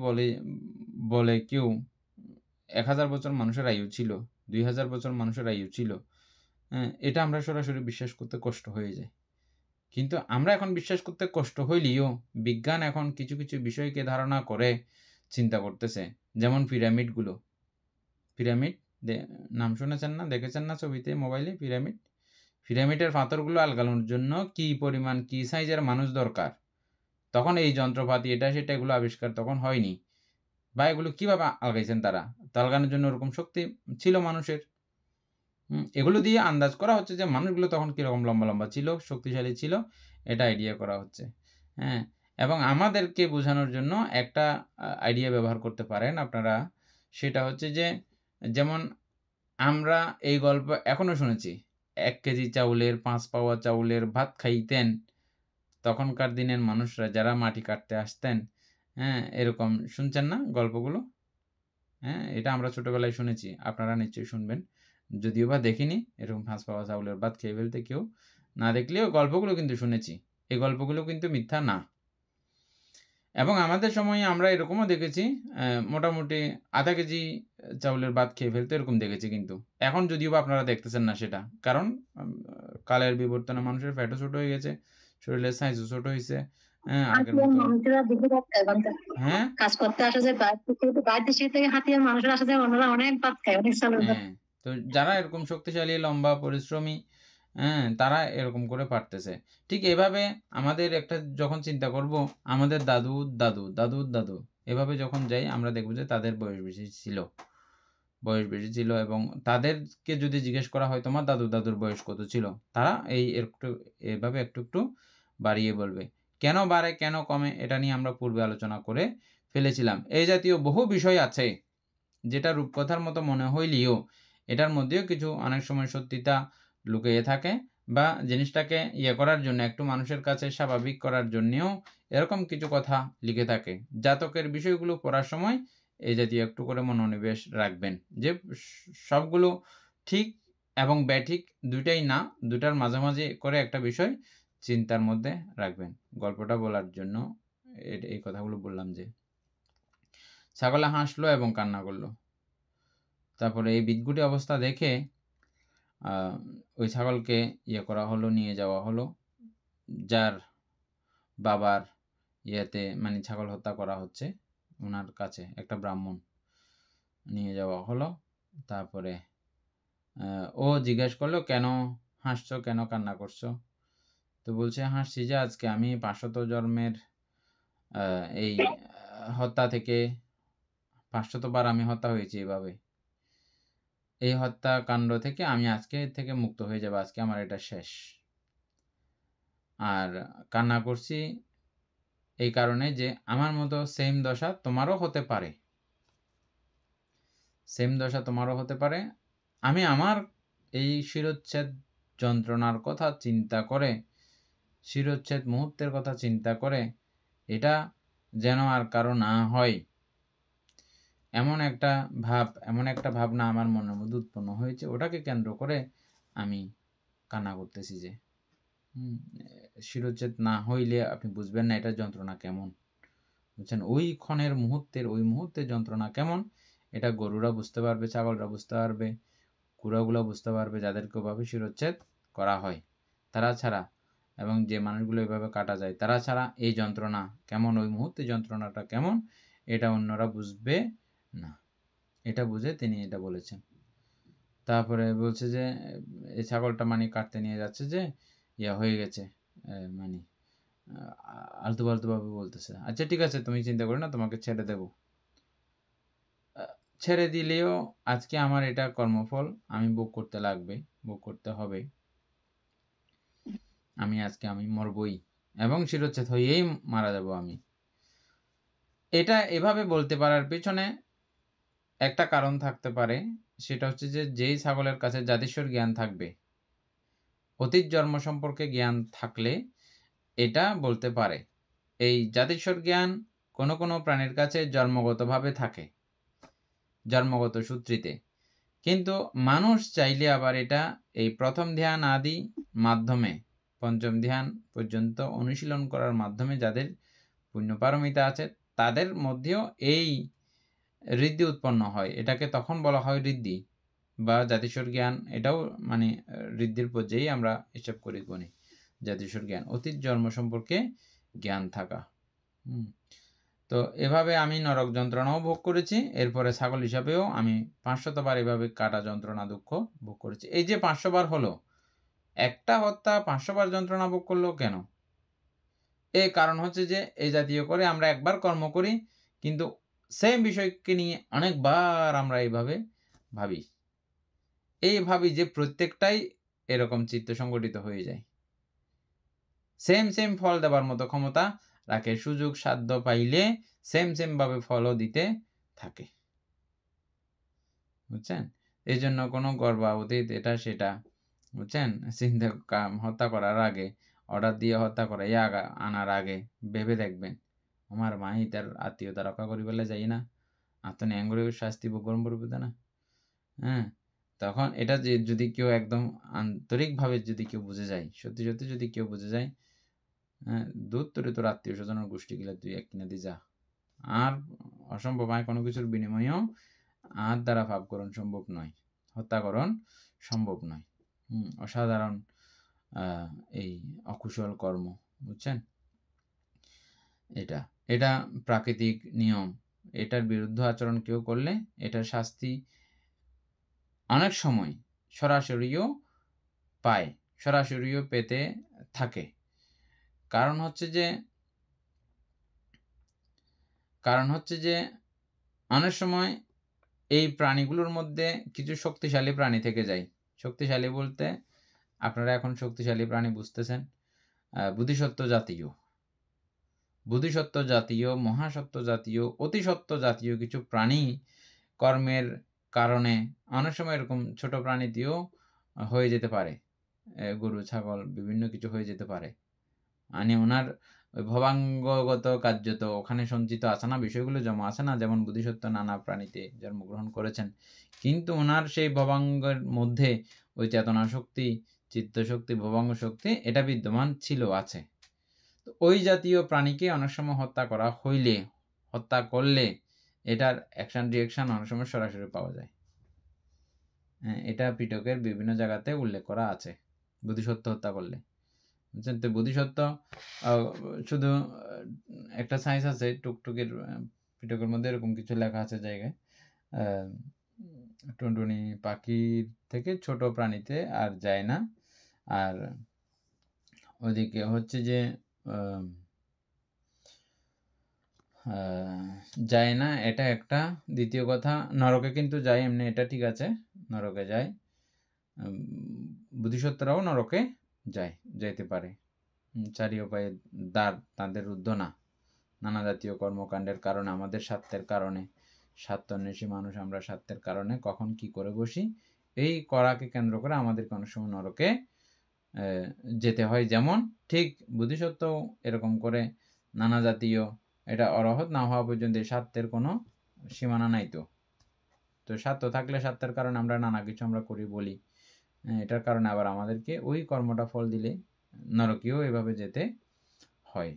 Speaker 1: বলে কেউ 1000 বছর মানুষের আয়ু ছিল, 2000 বছর মানুষের আয়ু ছিল, এটা আমরা সরাসরি বিশ্বাস করতে কষ্ট হয়ে যায়। কিন্তু আমরা এখন বিশ্বাস করতে কষ্ট হইলেও বিজ্ঞান এখন কিছু কিছু বিষয়কে ধারণা করে চিন্তা করতেছে। যেমন পিরামিডগুলো, পিরামিড নাম শুনেছেন না, দেখেছেন না ছবিতে, মোবাইলে? পিরামিডের পাথরগুলো আলগানোর জন্য কি পরিমাণ, কি সাইজের মানুষ দরকার, তখন এই যন্ত্রপাতি এটা সেটা এগুলো আবিষ্কার তখন হয়নি, বা এগুলো কিভাবে আলগাইছেন তারা, আলগানোর জন্য ওরকম শক্তি ছিল মানুষের। এগুলো দিয়ে আন্দাজ করা হচ্ছে যে মানুষগুলো তখন কিরকম লম্বা লম্বা ছিল, শক্তিশালী ছিল, এটা আইডিয়া করা হচ্ছে। হ্যাঁ, এবং আমাদেরকে বোঝানোর জন্য একটা আইডিয়া ব্যবহার করতে পারেন আপনারা, সেটা হচ্ছে যে যেমন আমরা এই গল্প এখনো শুনেছি, 1 কেজি চাউলের 5 পাওয়া চাউলের ভাত খাইতেন তখনকার দিনের মানুষরা যারা মাটি কাটতে আসতেন। হ্যাঁ, এরকম শুনছেন না গল্পগুলো? হ্যাঁ, এটা আমরা ছোটবেলায় শুনেছি, আপনারা নিশ্চয়ই শুনবেন, যদিও বা দেখিনি এরকম 5 পাওয়া চাউলের ভাত খেয়ে ফেলতে কেউ, না দেখলেও গল্পগুলো কিন্তু শুনেছি, এই গল্পগুলো কিন্তু মিথ্যা না। এবং আমাদের সময়ে আমরা এরকমও দেখেছি, মোটামুটি আধা কেজি চাউলের ভাত খেয়ে ফেলতে, এরকম দেখেছি। কিন্তু এখন যদিও বা আপনারা দেখতেছেন না সেটা, কারণ কালের বিবর্তনে মানুষের ফ্যাটও ছোট হয়ে গেছে, শরীরের সাইজও ছোট হয়েছে। আগের মতো হ্যাঁ,
Speaker 2: কাজ করতে আসে যে বাইরে থেকে হাতিয়ার মানুষের আসে যে ওনারা অনেক ভাত খায়, অনেক চালের ভাত।
Speaker 1: হ্যাঁ, তো যারা এরকম শক্তিশালী, লম্বা, পরিশ্রমী, তারা এরকম করে পারতেছে। ঠিক এভাবে আমাদের একটা যখন চিন্তা করব, আমাদের দাদু দাদু দাদুর দাদু এভাবে যখন যাই, আমরা দেখব যে তাদের বয়স বেশি ছিল। বয়স বেশি ছিল, এবং তাদেরকে যদি জিজ্ঞেস করা হয় তোমার দাদুর বয়স কত ছিল, তারা এভাবে একটু একটু বাড়িয়ে বলবে। কেন বাড়ে কেন কমে এটা নিয়ে আমরা পূর্বে আলোচনা করে ফেলেছিলাম। এই জাতীয় বহু বিষয় আছে যেটা রূপকথার মতো মনে হইলেও এটার মধ্যেও কিছু অনেক সময় সত্যিতা লুকিয়ে থাকে, বা জিনিসটাকে করার জন্য একটু মানুষের কাছে স্বাভাবিক করার জন্যেও এরকম কিছু কথা লিখে থাকে। জাতকের বিষয়গুলো পড়ার সময় এই জাতীয় একটু করে মনোনিবেশ রাখবেন যে সবগুলো ঠিক এবং ব্যাঠিক দুইটাই না, দুটার মাঝামাঝি করে একটা বিষয় চিন্তার মধ্যে রাখবেন। গল্পটা বলার জন্য এই কথাগুলো বললাম যে ছাগলে হাসলো এবং কান্না করলো। তারপরে এই বিদঘুটে অবস্থা দেখে ওই ছাগলকে করা হলো, নিয়ে যাওয়া হলো যার বাবার মানে ছাগল হত্যা করা হচ্ছে ওনার কাছে, একটা ব্রাহ্মণ নিয়ে যাওয়া হলো। তারপরে ও জিজ্ঞেস করলো কেন হাসছো, কেন কান্না করছো? তো বলছে হাসছি যে আজকে আমি 500 জন্মের এই হত্যা থেকে 500 বার আমি হত্যা হয়েছি এভাবে, এই হত্যাকাণ্ড থেকে আমি আজকে থেকে মুক্ত হয়ে যাব, আজকে আমার এটা শেষ। আর কান্না করছি এই কারণে যে আমার মতো সেম দশা তোমারও হতে পারে, সেম দশা তোমারও হতে পারে। আমি আমার এই শিরোচ্ছেদ যন্ত্রণার কথা চিন্তা করে, শিরোচ্ছেদ মুহূর্তের কথা চিন্তা করে এটা যেন আর কারো না হয়, এমন একটা ভাবনা আমার মনের মধ্যে উৎপন্ন হয়েছে, ওটাকে কেন্দ্র করে আমি কান্না করতেছি। যে শিরোচ্ছেদ না হইলে আপনি বুঝবেন না এটা যন্ত্রণা কেমন, বুঝছেন? ওই ক্ষণের মুহূর্তের যন্ত্রণা কেমন এটা গরুরা বুঝতে পারবে, ছাগলরা বুঝতে পারবে, কুড়াগুলো বুঝতে পারবে যাদেরকে ওভাবে শিরোচ্ছেদ করা হয়। তারা ছাড়া, এবং যে মানুষগুলো এভাবে কাটা যায় তারা ছাড়া এই যন্ত্রণা কেমন, ওই মুহূর্তে যন্ত্রণাটা কেমন এটা অন্যরা বুঝবে না। এটা বুঝে তিনি এটা বলেছেন। তারপরে বলছে যে এই ছাগলটা মানে কাটতে নিয়ে যাচ্ছে যে হয়ে গেছে, মানে আলতু ফালতু ভাবে বলতেছে। আচ্ছা ঠিক আছে, তুমি চিন্তা করো না, তোমাকে ছেড়ে দেব। ছেড়ে দিলেও আজকে আমার এটা কর্মফল আমি ভোগ করতে লাগবে, ভোগ করতে হবে। আমি মরবই এবং শিরোচ্ছেদ হয়েই মারা যাব আমি। এটা এভাবে বলতে পারার পিছনে একটা কারণ থাকতে পারে, সেটা হচ্ছে যে যেই ছাগলের কাছে জাতিস্বর জ্ঞান থাকবে, অতীত জন্ম সম্পর্কে জ্ঞান থাকলে এটা বলতে পারে। এই জাতিস্বর জ্ঞান কোনো কোনো প্রাণীর কাছে জন্মগতভাবে থাকে, জন্মগত সূত্রিতে, কিন্তু মানুষ চাইলে আবার এটা এই প্রথম ধ্যান আদি মাধ্যমে পঞ্চম ধ্যান পর্যন্ত অনুশীলন করার মাধ্যমে যাদের পুণ্যপারমিতা আছে তাদের মধ্যেও এই ঋদ্ধি উৎপন্ন হয়। এটাকে তখন বলা হয় ঋদ্ধি বা জাতিস্বর জ্ঞান। এটাও মানে ঋদ্ধির পর্যায়ে আমরা হিসাব করি গণি। জাতিস্বর জ্ঞান অতীত জন্ম সম্পর্কে জ্ঞান থাকা। তো এভাবে আমি নরক যন্ত্রণাও ভোগ করেছি, এরপরে ছাগল হিসাবেও আমি 500 বার এভাবে কাটা যন্ত্রণা দুঃখ ভোগ করেছি। এই যে 500 বার হলো, একটা হত্যা 500 বার যন্ত্রণা ভোগ করলো কেন? এই কারণ হচ্ছে যে এই জাতীয় করে আমরা একবার কর্ম করি, কিন্তু সেম বিষয়কে নিয়ে অনেকবার আমরা এইভাবে ভাবি, যে প্রত্যেকটাই এরকম চিত্ত সংগঠিত হয়ে যায়, সেম ফল দেবার মতো ক্ষমতা রাখে, সুযোগ সাধ্য পাইলে সেম ভাবে ফলও দিতে থাকে, বুঝছেন? এই জন্য কোনো গর্ভাবতীত এটা সেটা, বুঝছেন, হত্যা করার আগে, অর্ডার দিয়ে হত্যা করে আনার আগে ভেবে দেখবেন আমার মাই তার আত্মীয়তা রক্ষা করি বলে যাই না, আত্মনি অ্যাঙ্গুরি শাস্তি গরম পড়বে না। হ্যাঁ, তখন এটা যে যদি কেউ একদম আন্তরিকভাবে যদি কেউ বুঝে যায়, সত্যি যদি কেউ বুঝে যায়, দূর তোর আত্মীয় স্বজনের গোষ্ঠীগুলো তুই এক কিনা দিয়ে যা, আর অসম্ভব হয় কোনো কিছুর বিনিময়েও আর দ্বারা পাপকরণ সম্ভব নয়, হত্যাকরণ সম্ভব নয়। অসাধারণ এই অকুশল কর্ম, বুঝছেন? এটা প্রাকৃতিক নিয়ম, এটার বিরুদ্ধে আচরণ কেউ করলে এটার শাস্তি অনেক সময় সরাসরিও পায়, সরাসরিও পেতে থাকে। কারণ হচ্ছে যে অনেক সময় এই প্রাণীগুলোর মধ্যে কিছু শক্তিশালী প্রাণী থেকে যায়। শক্তিশালী বলতে আপনারা এখন শক্তিশালী প্রাণী বুঝতেছেন, বোধিসত্ত্ব জাতীয়, বোধিসত্ত্ব জাতীয়, মহাসত্ত্ব জাতীয়, অতিসত্ত্ব জাতীয় কিছু প্রাণী কর্মের কারণে অনেক সময় এরকম ছোট প্রাণীতেও হয়ে যেতে পারে। গরু, ছাগল বিভিন্ন কিছু হয়ে যেতে পারে। মানে ওনার ওই ভবাঙ্গগত কার্যত ওখানে সঞ্চিত আছে না, বিষয়গুলো জমা আছে না, যেমন বোধিসত্ত্ব নানা প্রাণীতে জন্মগ্রহণ করেছেন, কিন্তু ওনার সেই ভবাঙ্গের মধ্যে ওই চেতনা শক্তি, চিত্ত শক্তি, ভবাঙ্গ শক্তি এটা বিদ্যমান ছিল, আছে। তো ওই জাতীয় প্রাণীকে অনেক সময় হত্যা করা হইলে, হত্যা করলে এটার অ্যাকশন রিঅ্যাকশন অনেক সময় সরাসরি পাওয়া যায়। এটা পিটকের বিভিন্ন জায়গাতে উল্লেখ করা আছে, বোধিসত্ত্ব হত্যা করলে। বুঝছেন? তো বোধিসত্ত্ব শুধু একটা সাইন্স আছে, টুকটুকির পিটকের মধ্যে এরকম কিছু লেখা আছে জায়গায়, টুনটুনি পাখির থেকে ছোট প্রাণীতে আর যায় না। আর ওদিকে হচ্ছে যে যায় না, এটা একটা। দ্বিতীয় কথা, নরকে কিন্তু যায় এমনি, এটা ঠিক আছে, নরকে যায়, বোধিসত্ত্বরাও নরকে যায়, যাইতে পারে। চারি উপায়ে দ্বার তাদের রুদ্ধ না। নানা জাতীয় কর্মকাণ্ডের কারণে, আমাদের স্বার্থের কারণে, স্বার্থন্বেষী মানুষ আমরা, স্বার্থের কারণে কখন কি করে বসি, এই করাকে কেন্দ্র করে আমাদেরকে অনেক সময় নরকে যেতে হয়। যেমন ঠিক বোধিসত্ত্ব এরকম করে নানা জাতীয়, এটা অরহত না হওয়া পর্যন্ত স্বার্থের কোনো সীমানা নাই। তো স্বার্থ থাকলে স্বার্থের কারণে আমরা নানা কিছু আমরা করি বলি, এটার কারণে আবার আমাদেরকে ওই কর্মটা ফল দিলে নরকেও এভাবে যেতে হয়।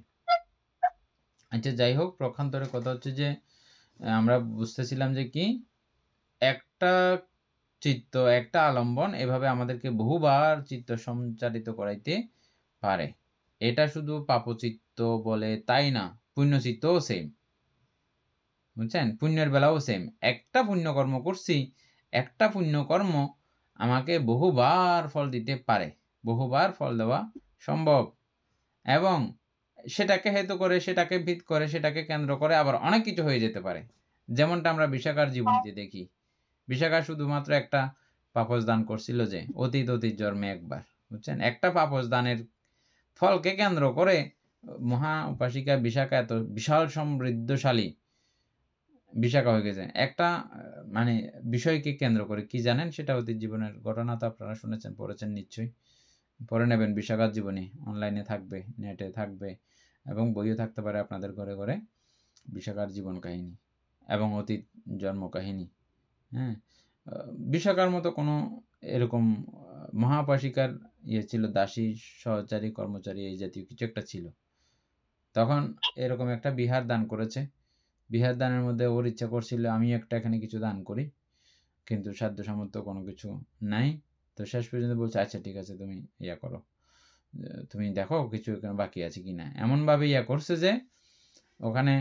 Speaker 1: আচ্ছা, যাই হোক, প্রক্ষান্তরে কথা হচ্ছে যে আমরা বুঝতেছিলাম যে কি, একটা চিত্ত, একটা আলম্বন এভাবে আমাদেরকে বহুবার চিত্ত সঞ্চারিত করাইতে পারে। এটা শুধু পাপচিত্ত বলে তাই না, পুণ্যচিত্তও সেম। বুঝছেন? পুণ্যের বেলাও সেম। একটা পুণ্যকর্ম করছি, একটা পুণ্যকর্ম আমাকে বহুবার ফল দিতে পারে, বহুবার ফল দেওয়া সম্ভব। এবং সেটাকে হেতু করে, সেটাকে ভিত করে, সেটাকে কেন্দ্র করে আবার অনেক কিছু হয়ে যেতে পারে। যেমনটা আমরা বিশাখার জীবনীতে দেখি, বিশাখা শুধুমাত্র একটা পাপস দান করছিল, যে অতীত জন্মে একবার। বুঝছেন? একটা পাপস দানের ফলকে কেন্দ্র করে মহা উপাসিকা বিশাখা এত বিশাল সমৃদ্ধশালী বিশাখা হয়ে গেছে একটা মানে বিষয়কে কেন্দ্র করে। কি জানেন সেটা? অতীত জীবনের ঘটনা তো আপনারা শুনেছেন, পড়েছেন নিশ্চয়ই, পড়ে নেবেন। বিশাখার জীবনী অনলাইনে থাকবে, নেটে থাকবে, এবং বইও থাকতে পারে আপনাদের ঘরে ঘরে, বিশাখার জীবন কাহিনী এবং অতীত জন্ম কাহিনী। হ্যাঁ, বিশাখার মতো কোনো এরকম মহাপাশিকার ছিল, দাসী, সহচারী, কর্মচারী, এই জাতীয় কিছু একটা ছিল। তখন এরকম একটা বিহার দান করেছে। বিহার দানের মধ্যে ওর ইচ্ছা করছিল আমি একটা এখানে কিছু দান করি, কিন্তু সাধ্য সামর্থ্য কোনো কিছু নাই। তো শেষ পর্যন্ত বলছে আচ্ছা ঠিক আছে, তুমি ইয়া করো, তুমি দেখো কিছু এখানে বাকি আছে কিনা। এমনভাবে ইয়া করছে যে ওখানে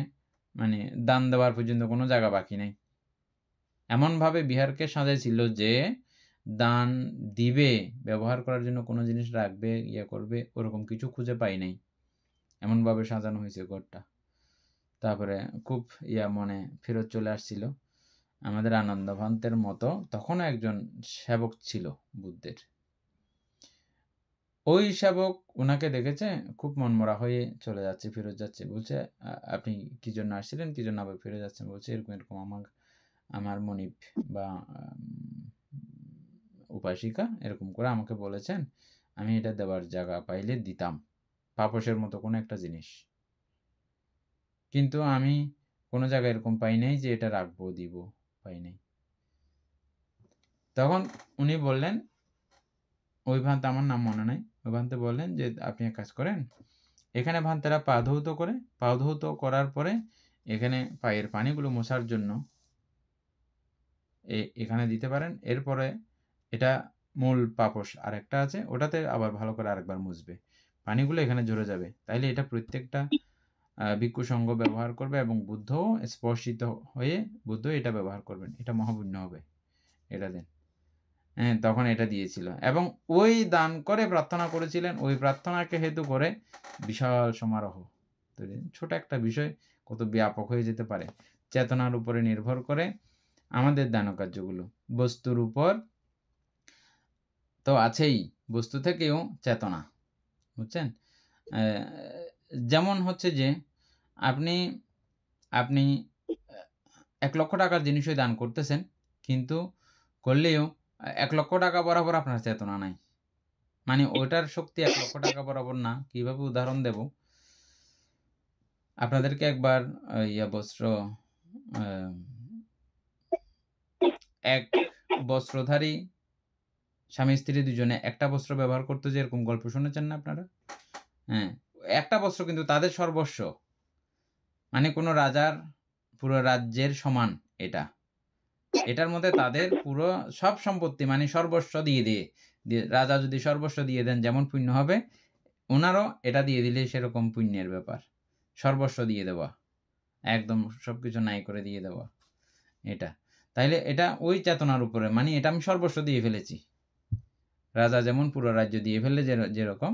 Speaker 1: মানে দান দেওয়ার পর্যন্ত কোনো জায়গা বাকি নেই। এমনভাবে বিহারকে সাজাইছিল যে দান দিবে, ব্যবহার করার জন্য কোনো জিনিস রাখবে, ইয়া করবে, ওরকম কিছু খুঁজে পাই নাই। এমনভাবে সাজানো হয়েছে ঘরটা। তারপরে খুব মনে ফেরত চলে আসছিল। আমাদের আনন্দভান্তের মতো তখনও একজন সেবক ছিল বুদ্ধের। ওই সেবক ওনাকে দেখেছে, খুব মনমরা হয়ে চলে যাচ্ছে, ফেরত যাচ্ছে। বলছে আপনি কি জন্য আসছিলেন, কি জন্য আবার ফিরে যাচ্ছেন? বলছে এরকম এরকম আমার মনিব বা উপাসিকা এরকম করে আমাকে বলেছেন, আমি এটা দেওয়ার জায়গা পাইলে দিতাম, পাপসের মতো কোনো একটা জিনিস, কিন্তু আমি কোনো জায়গায় এরকম পাই নাই যে এটা রাখবো, দিব, পাই নাই। তখন উনি বললেন, ওই ভান্তে, আমার নাম মনে নাই, ওই ভান্তে বললেন যে আপনি এক কাজ করেন, এখানে ভান্তেরা পা ধৌত করে, পা ধৌত করার পরে এখানে পায়ের পানিগুলো মোছার জন্য এখানে দিতে পারেন। এরপরে এটা মূল পাপস আর একটা আছে, ওটাতে আবার ভালো করে আরেকবার মুছবে, পানিগুলো এখানে ঝরে যাবে। তাইলে এটা প্রত্যেকটা ভিক্ষু সংঘ ব্যবহার করবে এবং বুদ্ধ স্পর্শিত হয়ে বুদ্ধ এটা ব্যবহার করবেন, এটা মহাপুণ্য হবে, এটা দেন। হ্যাঁ, তখন এটা দিয়েছিল এবং ওই দান করে প্রার্থনা করেছিলেন। ওই প্রার্থনাকে হেতু করে বিশাল সমারোহ। ছোট একটা বিষয় কত ব্যাপক হয়ে যেতে পারে, চেতনার উপরে নির্ভর করে আমাদের দান কার্যগুলো বস্তুর উপর তো আছেই, বস্তু থেকেও চেতনা, বুঝছেন? যেমন হচ্ছে যে আপনি আপনি 1 লক্ষ টাকার জিনিসই দান করতেছেন, কিন্তু করলেও 1 লক্ষ টাকা বরাবর আপনার চেতনা নাই, মানে ওটার শক্তি 1 লক্ষ টাকা বরাবর না। কিভাবে উদাহরণ দেব, আপনাদেরকে একবার বস্ত্র এক বস্ত্রধারী স্বামী স্ত্রী দুজনে একটা বস্ত্র ব্যবহার করতে, যে এরকম গল্প শুনেছেন না আপনারা? হ্যাঁ, একটা বস্ত্র কিন্তু তাদের সর্বস্ব, মানে কোনো রাজার পুরো রাজ্যের সমান এটা। এটার মধ্যে তাদের পুরো সব সম্পত্তি মানে সর্বস্ব দিয়ে রাজা যদি সর্বস্ব দিয়ে দেন যেমন পুণ্য হবে, ওনারও এটা দিয়ে দিলে সেরকম পুণ্যের ব্যাপার। সর্বস্ব দিয়ে দেওয়া, একদম সবকিছু নাই করে দিয়ে দেওয়া, এটা তাইলে এটা ওই চেতনার উপরে, মানে এটা আমি সর্বস্ব দিয়ে ফেলেছি। রাজা যেমন পুরো রাজ্য দিয়ে ফেললে যেরকম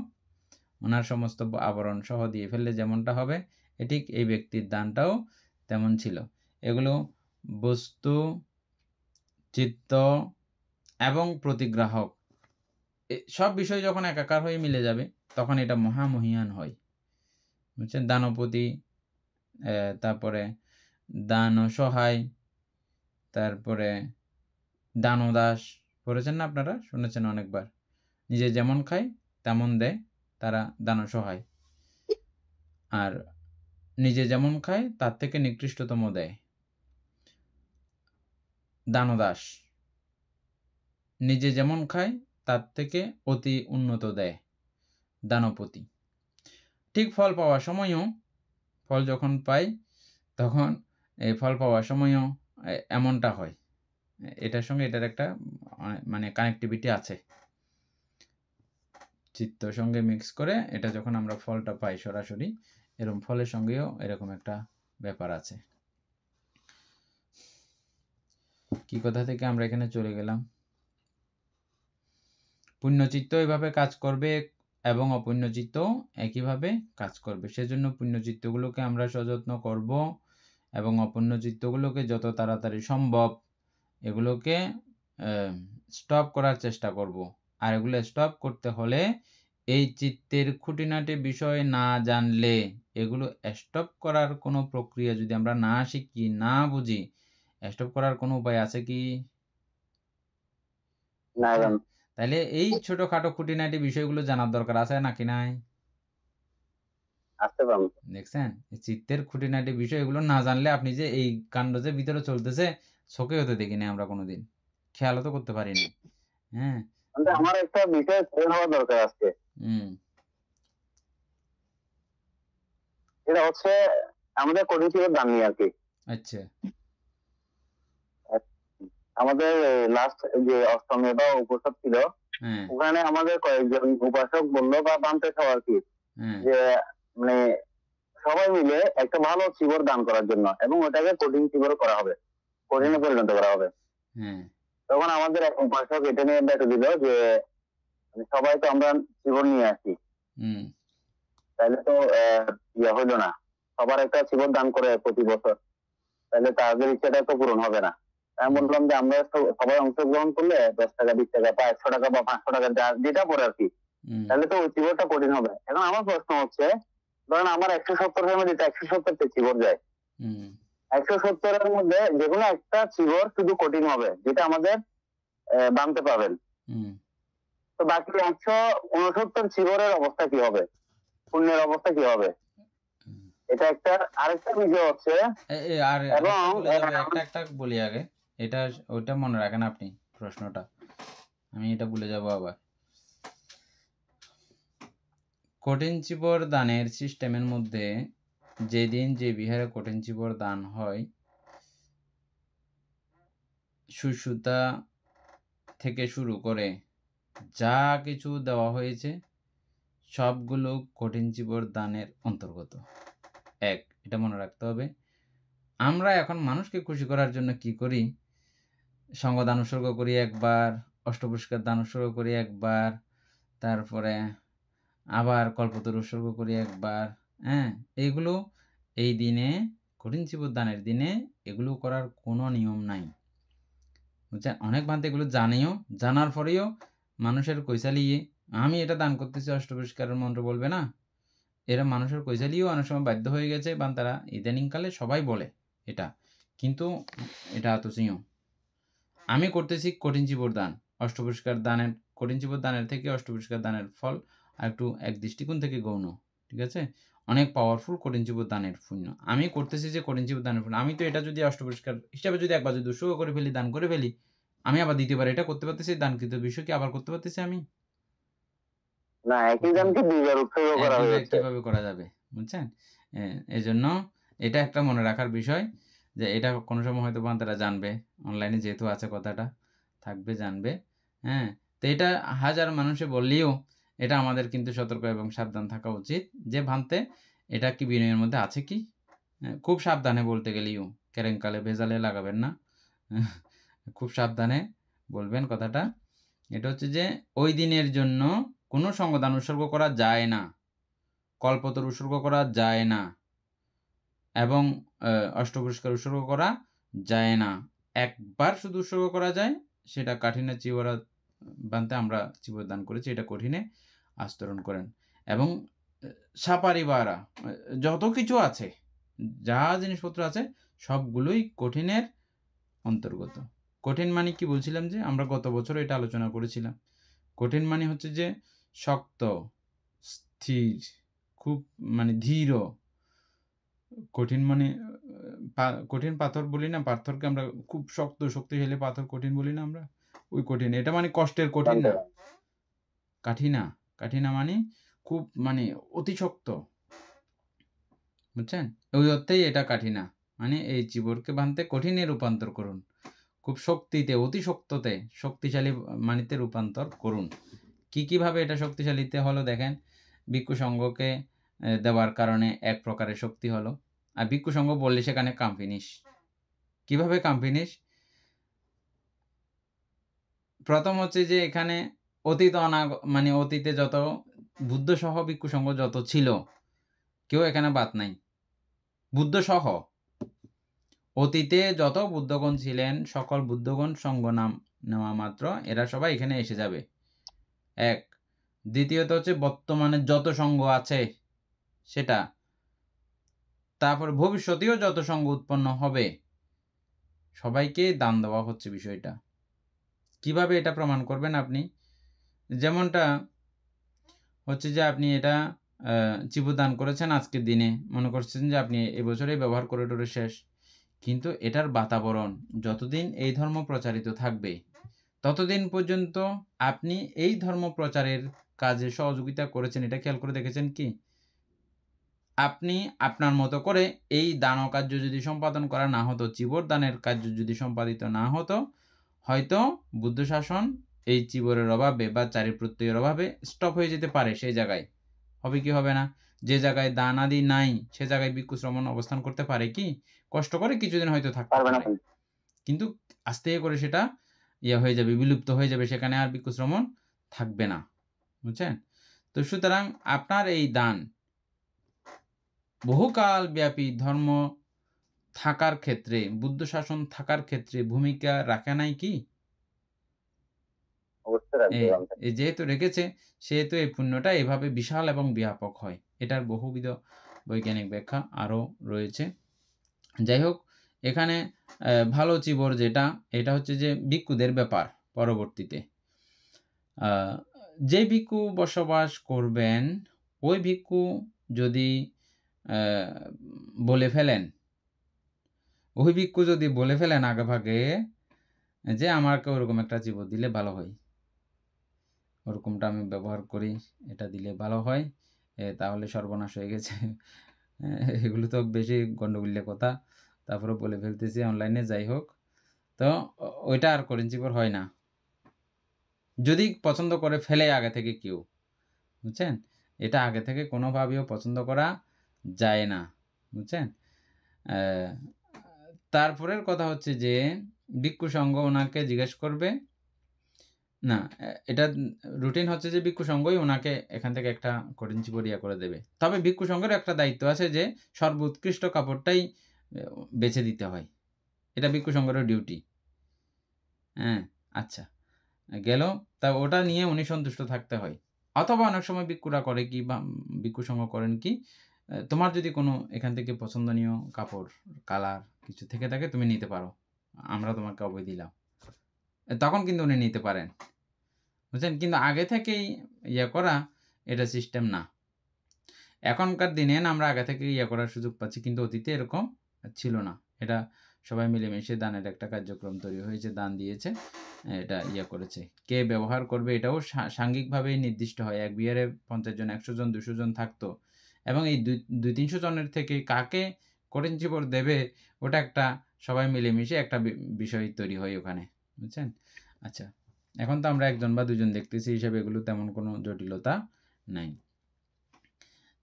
Speaker 1: ওনার সমস্ত আবরণ সহ দিয়ে ফেললে যেমনটা হবে, ঠিক এই ব্যক্তির দানটাও তেমন ছিল। এগুলো বস্তু, চিত্ত এবং প্রতিগ্রাহক সব বিষয় যখন একাকার হয়ে মিলে যাবে তখন এটা মহামহিয়ান হয়, বুঝছেন? দানপতি, তারপরে দান সহায়, তারপরে দানদাস পড়েছেন না আপনারা? শুনেছেন অনেকবার। নিজে যেমন খায় তেমন দেয়, তারা দান সহায়। আর নিজে যেমন খায় তার থেকে নিকৃষ্টতম দেয় দানদাস। নিজে যেমন খায় তার থেকে অতি উন্নত দেয় দানপতি। ঠিক ফল পাওয়ার সময়ও, ফল যখন পাই তখন এই ফল পাওয়ার সময়ও এমনটা হয়। এটার সঙ্গে এটার একটা মানে কানেক্টিভিটি আছে, চিত্তর সঙ্গে মিক্স করে এটা যখন আমরা ফলটা পাই সরাসরি, এরকম ফলের সঙ্গেও এরকম একটা ব্যাপার আছে। কি কথা থেকে আমরা এখানে চলে গেলাম? পুণ্যচিত্ত এভাবে কাজ করবে এবং অপুণ্যচিত্ত একইভাবে কাজ করবে। সেজন্য পুণ্যচিত্তগুলোকে আমরা সযত্ন করব এবং অপুণ্যচিত্তগুলোকে যত তাড়াতাড়ি সম্ভব এগুলোকে স্টপ করার চেষ্টা করব। আর এগুলো স্টপ করতে হলে এই চিত্তের খুঁটিনাটি বিষয় না জানলে, এগুলো স্টপ করার কোনো প্রক্রিয়া যদি আমরা না শিখি, না বুঝি, স্টপ করার কোনো উপায় আছে কি?
Speaker 3: না।
Speaker 1: তাহলে এই ছোটখাটো খুঁটিনাটি বিষয়গুলো জানার দরকার আছে নাকি নাই?
Speaker 3: আসতে পারবো।
Speaker 1: দেখছেন, চিত্তের খুঁটিনাটি বিষয়গুলো না জানলে আপনি যে এই কাণ্ড যে ভিতরে চলতেছে চোখে হতে দেখিনি আমরা কোনোদিন, খেয়ালও তো করতে পারিনি। হ্যাঁ,
Speaker 3: আমার একটা বিষয় ক্লিয়ার হওয়া দরকার আজকে। এটা হচ্ছে আমাদের কঠিন দান নিয়ে আর কি।
Speaker 1: আচ্ছা,
Speaker 3: আমাদের লাস্ট যে অষ্টমী বা উপসব ছিল, ওখানে আমাদের কয়েকজন উপাসক বললো বা বানতে খাওয়া আর কি, যে মানে সবাই মিলে একটা ভালো চিবর দান করার জন্য, এবং ওটাকে কঠিন চিবর করা হবে, কঠিনে পরিণত করা হবে। তখন আমাদের এক উপাসক এটা নিয়ে ব্যাখ্যা দিল যে সবাই তো আমরা চিবর নিয়ে আসি, তাহলে তো ইয়ে হইলো না, সবার একটা চিবর দান করে প্রতি বছর, তাহলে তাদের ইচ্ছাটা তো পূরণ হবে না। আমি বললাম যে আমরা সবাই অংশগ্রহণ করলে 10 টাকা 20 টাকা বা 100 টাকা বা 500 টাকা যেটা পড়ে আর কি, তাহলে তো ওই চিবরটা কঠিন হবে। এখন আমার প্রশ্ন হচ্ছে, ধরেন আমার 170 ফ্যামিলিতে 170টা চিবর যায়, 170-এর মধ্যে যেকোনো একটা চিবর শুধু কঠিন হবে, যেটা আমাদের বানতে পাবেন, তো বাকি 169 চিবরের অবস্থা কি হবে, পুণ্যের অবস্থা কি হবে? এটা একটা। আরেকটা বিষয় হচ্ছে,
Speaker 1: এবং একটা বলি আগে, এটা ওইটা মনে রাখেন আপনি প্রশ্নটা, আমি এটা ভুলে যাব আবার। কঠিন চিবর দানের সিস্টেমের মধ্যে যেদিন যে বিহারে কঠিন চিবর দান হয়, সুসুতা থেকে শুরু করে যা কিছু দেওয়া হয়েছে সবগুলো কঠিন চিবর দানের অন্তর্গত। এটা মনে রাখতে হবে। আমরা এখন মানুষকে খুশি করার জন্য কি করি? সঙ্গ দান উৎসর্গ করি একবার, অষ্টপুরস্কার দান উৎসর্গ করি একবার, তারপরে আবার কল্পতরু উৎসর্গ করি একবার। এইগুলো এই দিনে কঠিন চিবর দানের দিনে এগুলো করার কোনো নিয়ম নাই। বুঝছেন? অনেক ভান্তে এগুলো জানেও, জানার পরেও মানুষের কৈশালিয়ে আমি এটা দান করতেছি অষ্টপরিষ্কারের মন্ত্র বলবে না। এরা মানুষের কৈশালিও অনেক সময় বাধ্য হয়ে গেছে, বা তারা ইদানিংকালে সবাই বলে এটা, কিন্তু এটা আতসীয়। আমি করতেছি কঠিন চিবর দান, অষ্টপরিষ্কার দানের, কঠিন চিবর দানের থেকে অষ্টপরিষ্কার দানের ফল আর একটু এক দৃষ্টিকোণ থেকে গৌণ, ঠিক আছে? অনেক পাওয়ারফুল কঠিন চিবর দানের পুণ্য। আমি করতেছি যে কঠিন চিবর দানের পুণ্য, আমি তো এটা যদি অষ্টপরিষ্কার হিসাবে যদি একবার যদি উৎসর্গ করে ফেলি, দান করে ফেলি, আমি আবার দ্বিতীয়বার এটা করতে পারতেছি, দানকৃত বিষয় কি আবার করতে পারতেছি আমি?
Speaker 3: না, একই দানকে দুইবার উৎসর্গ করা হয়েছে।
Speaker 1: কিভাবে করা যাবে, বুঝছেন? এই জন্য এটা একটা মনে রাখার বিষয়, যে এটা কোনো সময় হয়তো তারা জানবে, অনলাইনে যেহেতু আছে কথাটা থাকবে, জানবে। হ্যাঁ, তো এটা হাজার মানুষে বললেও এটা আমাদের কিন্তু সতর্ক এবং সাবধান থাকা উচিত, যে ভান্তে এটা কি বিনয়ের মধ্যে আছে কি। খুব সাবধানে বলতে গেলেও, কেরেঙ্কালে ভেজালে লাগাবেন না, খুব সাবধানে বলবেন কথাটা। এটা হচ্ছে যে ওই দিনের জন্য কোনো সঙ্গদান উৎসর্গ করা যায় না, কল্পতরু উৎসর্গ করা যায় না, এবং অষ্টপুরস্কার উৎসর্গ করা যায় না। একবার শুধু উৎসর্গ করা যায়, সেটা কাঠিনে চিবরা বানতে আমরা চিবর দান করেছি, এটা কঠিনে আস্তরণ করেন। এবং সাপারিবারা যত কিছু আছে, যা জিনিসপত্র আছে, সবগুলোই কঠিনের অন্তর্গত। কঠিন মানে কি বলছিলাম, যে আমরা গত বছর এটা আলোচনা করেছিলাম। কঠিন মানে হচ্ছে যে শক্ত, স্থির, খুব মানে ধীর। কঠিন মানে কঠিন পাথর বলি না, পাথরকে আমরা খুব শক্ত শক্তিশালী পাথর কঠিন বলি না আমরা, ওই কঠিন। এটা মানে কষ্টের কঠিন না, কাঠিনা। কাঠিনা মানে খুব মানে অতি শক্ত, বুঝছেন? ওই অর্থেই এটা কাঠিনা, মানে এই চিবরকে ভাঙতে কঠিনে রূপান্তর করুন, খুব শক্তিতে, অতি শক্ততে, শক্তিশালী মানিতে রূপান্তর করুন। কিভাবে এটা শক্তিশালীতে হলো দেখেন, ভিক্ষু সংঘকে দেওয়ার কারণে এক প্রকারের শক্তি হলো। আর ভিক্ষু সংঘ বললে সেখানে কাম ফিনিশ। কিভাবে কাম ফিনিশ? প্রথম হচ্ছে যে এখানে অতীত মানে অতীতে যত বুদ্ধ সহ ভিক্ষু সংঘ যত ছিল, কেউ এখানে বাদ নাই। বুদ্ধ সহ অতীতে যত বুদ্ধগণ ছিলেন, সকল বুদ্ধগণ সঙ্গ নাম নেওয়া মাত্র এরা সবাই এখানে এসে যাবে, এক। দ্বিতীয়ত হচ্ছে বর্তমানে যত সঙ্গ আছে সেটা, তারপর ভবিষ্যতেও যত সঙ্গ উৎপন্ন হবে, সবাইকে দান দেওয়া হচ্ছে বিষয়টা। কিভাবে এটা প্রমাণ করবেন আপনি? যেমনটা হচ্ছে যে আপনি এটা চিবু দান করেছেন আজকের দিনে, মনে করছেন যে আপনি এবছরে ব্যবহার করে টোরে শেষ, কিন্তু এটার বাতাবরণ যতদিন এই ধর্ম প্রচারিত থাকবে, ততদিন পর্যন্ত আপনি এই ধর্ম প্রচারের কাজে সহযোগিতা করেছেন। এটা খেয়াল করে দেখেছেন কি? আপনি আপনার মতো করে এই দান কার্য যদি সম্পাদন করা না হতো, চিবর দানের কার্য যদি সম্পাদিত না হতো, হয়তো বুদ্ধ শাসন এই চিবরের অভাবে বা চারিপ্রত্যয়ের অভাবে স্টপ হয়ে যেতে পারে। সেই জায়গায় হবে কি হবে না? যে জায়গায় দান আদি নাই, সে জায়গায় ভিক্ষু শ্রমণ অবস্থান করতে পারে কি? কষ্ট করে কিছুদিন হয়তো থাকতে পারে, কিন্তু আস্তে করে সেটা হয়ে যাবে, বিলুপ্ত হয়ে যাবে, সেখানে আর ভিক্ষু শ্রমণ থাকবে না, বুঝছেন? তো সুতরাং আপনার এই দান বহুকাল ব্যাপী ধর্ম থাকার ক্ষেত্রে, বুদ্ধ শাসন থাকার ক্ষেত্রে ভূমিকা রাখে নাই কি? যেহেতু রেখেছে, সেহেতু এই পুণ্যটা এভাবে বিশাল এবং ব্যাপক হয়। এটার বহুবিধ বৈজ্ঞানিক ব্যাখ্যা আরো রয়েছে। যাই হোক, এখানে ভালো চিবর যেটা, এটা হচ্ছে যে ভিক্ষুদের ব্যাপার। পরবর্তীতে যে ভিক্ষু বসবাস করবেন, ওই ভিক্ষু যদি বলে ফেলেন, ওই ভিক্ষু যদি বলে ফেলেন আগে ভাগে যে আমাকে ওরকম একটা চিবর দিলে ভালো হয়, ওরকমটা আমি ব্যবহার করি, এটা দিলে ভালো হয়, তাহলে সর্বনাশ হয়ে গেছে। এগুলো তো বেশি গন্ডগোলের কথা, তারপরে বলে ফেলতেছি অনলাইনে। যাই হোক, তো ওইটা আর কঠিন চিবর হয় না, যদি পছন্দ করে ফেলে আগে থেকে কেউ, বুঝছেন? এটা আগে থেকে কোনোভাবেও পছন্দ করা যায় না, বুঝছেন? তারপরের কথা হচ্ছে যে ভিক্ষু সংঘ ওনাকে জিজ্ঞেস করবে না, এটা রুটিন হচ্ছে যে ভিক্ষু সংঘই ওনাকে এখান থেকে একটা কঠিন চিবর করে দেবে। তবে ভিক্ষু সংঘের একটা দায়িত্ব আছে যে সর্বোৎকৃষ্ট কাপড়টাই বেছে দিতে হয়, এটা ভিক্ষু সংঘের ডিউটি। হ্যাঁ, আচ্ছা গেল। তা ওটা নিয়ে উনি সন্তুষ্ট থাকতে হয়। অথবা অনেক সময় ভিক্ষুরা করে কি বা ভিক্ষু সংঘ করেন কি, তোমার যদি কোনো এখান থেকে পছন্দনীয় কাপড়, কালার কিছু থেকে থাকে তুমি নিতে পারো। আমরা তোমাকে অভয় দিলাম। তখন কিন্তু উনি নিতে পারেন। বুঝছেন? কিন্তু আগে থেকেই ইয়ে করা এটা সিস্টেম না। এখনকার দিনে আমরা আগে থেকে ইয়ে করার সুযোগ পাচ্ছি, কিন্তু অতীতে এরকম ছিল না। এটা সবাই মিলেমিশে দানের একটা কার্যক্রম তৈরি হয়েছে, দান দিয়েছে, এটা ইয়ে করেছে। কে ব্যবহার করবে এটাও সাংঘিকভাবেই নির্দিষ্ট হয়। এক বিহারে 50 জন, 100 জন, 200 জন থাকতো এবং এই 200-300 জনের থেকে কাকে কঠিন চিবর দেবে ওটা একটা সবাই মিলেমিশে একটা বিষয় তৈরি হয় ওখানে। বুঝছেন? আচ্ছা, এখন তো আমরা 1 জন বা 2 জন দেখতেছি, হিসাবে এগুলো তেমন কোনো জটিলতা নাই।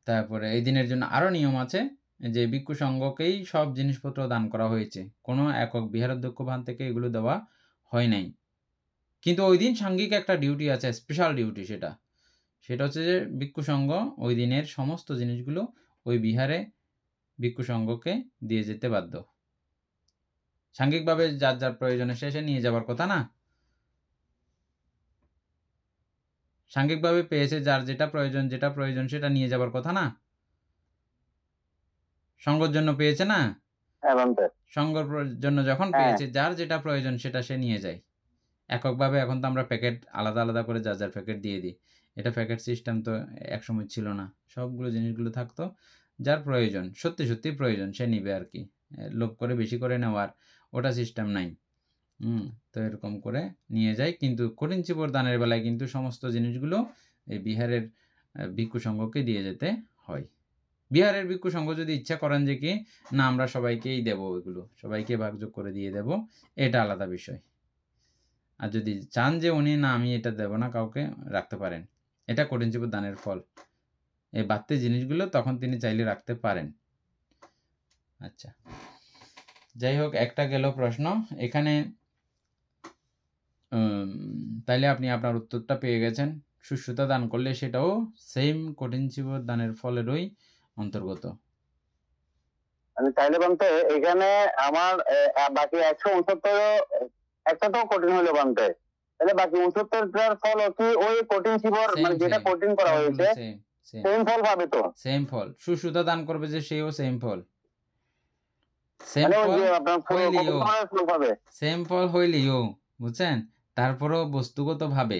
Speaker 1: তারপরে এই দিনের জন্য আরো নিয়ম আছে যে ভিক্ষু সংঘকেই সব জিনিসপত্র দান করা হয়েছে। কোনো একক বিহারাধ্যক্ষ ভান থেকে এগুলো দেওয়া হয় নাই। কিন্তু ওই দিন সাংঘিক একটা ডিউটি আছে, স্পেশাল ডিউটি, সেটা হচ্ছে যে ভিক্ষু সংঘ ওই দিনের সমস্ত জিনিসগুলো ওই বিহারে ভিক্ষু সংঘকে দিয়ে যেতে বাধ্য। সাংঘিকভাবে যার যার প্রয়োজনের শেষে নিয়ে যাবার কথা না, সাংঘিকভাবে পেয়েছে, যার যেটা প্রয়োজন সেটা নিয়ে যাবার কথা না, সংঘর জন্য পেয়েছে না, সংঘর জন্য যখন পেয়েছে যার যেটা প্রয়োজন সেটা সে নিয়ে যায়। এককভাবে এখন তো আমরা প্যাকেট আলাদা আলাদা করে যার যার প্যাকেট দিয়ে দিই। এটা প্যাকেট সিস্টেম তো একসময় ছিল না। সবগুলো জিনিসগুলো থাকতো, যার প্রয়োজন সত্যি সত্যি প্রয়োজন সে নিবে আর কি। লোভ করে বেশি করে নেওয়ার ওটা সিস্টেম নাই। তো এরকম করে নিয়ে যায়। কিন্তু কঠিন চিবর দানের বেলায় কিন্তু সমস্ত জিনিসগুলো এই বিহারের ভিক্ষু সংঘকে দিয়ে যেতে হয়। বিহারের ভিক্ষু সংঘ যদি ইচ্ছা করেন যে কি না আমরা সবাইকেই দেব, এগুলো সবাইকে ভাগযোগ করে দিয়ে দেব, এটা আলাদা বিষয়। আর যদি চান যে উনি না আমি এটা দেব না কাউকে, রাখতে পারেন। এটা কঠিন চিবর দানের ফল। এই বাড়তি জিনিসগুলো তখন তিনি চাইলে রাখতে পারেন। আচ্ছা, যাই হোক, একটা গেল প্রশ্ন এখানে। তাইলে আপনি আপনার উত্তরটা পেয়ে গেছেন। শুশ্রূষা দান করলে সেটাও সেম কঠিন চিবর দানের ফলেরই অন্তর্গত।
Speaker 3: আমি চাইলে বলতে এখানে আমার বাকি 169 কঠিন হলো বলতে, তাহলে বাকি 69টার ফল কি ওই কঠিন চিবর মানে যেটা কঠিন করা হয়েছে সেম ফল পাবে তো?
Speaker 1: সেম ফল। শুশ্রূষা দান করবে যে সেও সেম ফল। সেম
Speaker 3: মানে ওই
Speaker 1: ফল
Speaker 3: যে আপনার
Speaker 1: হইলেও,
Speaker 3: ফল পাবে।
Speaker 1: সেম ফল হইলেও, বুঝছেন, তারপরেও বস্তুগতভাবে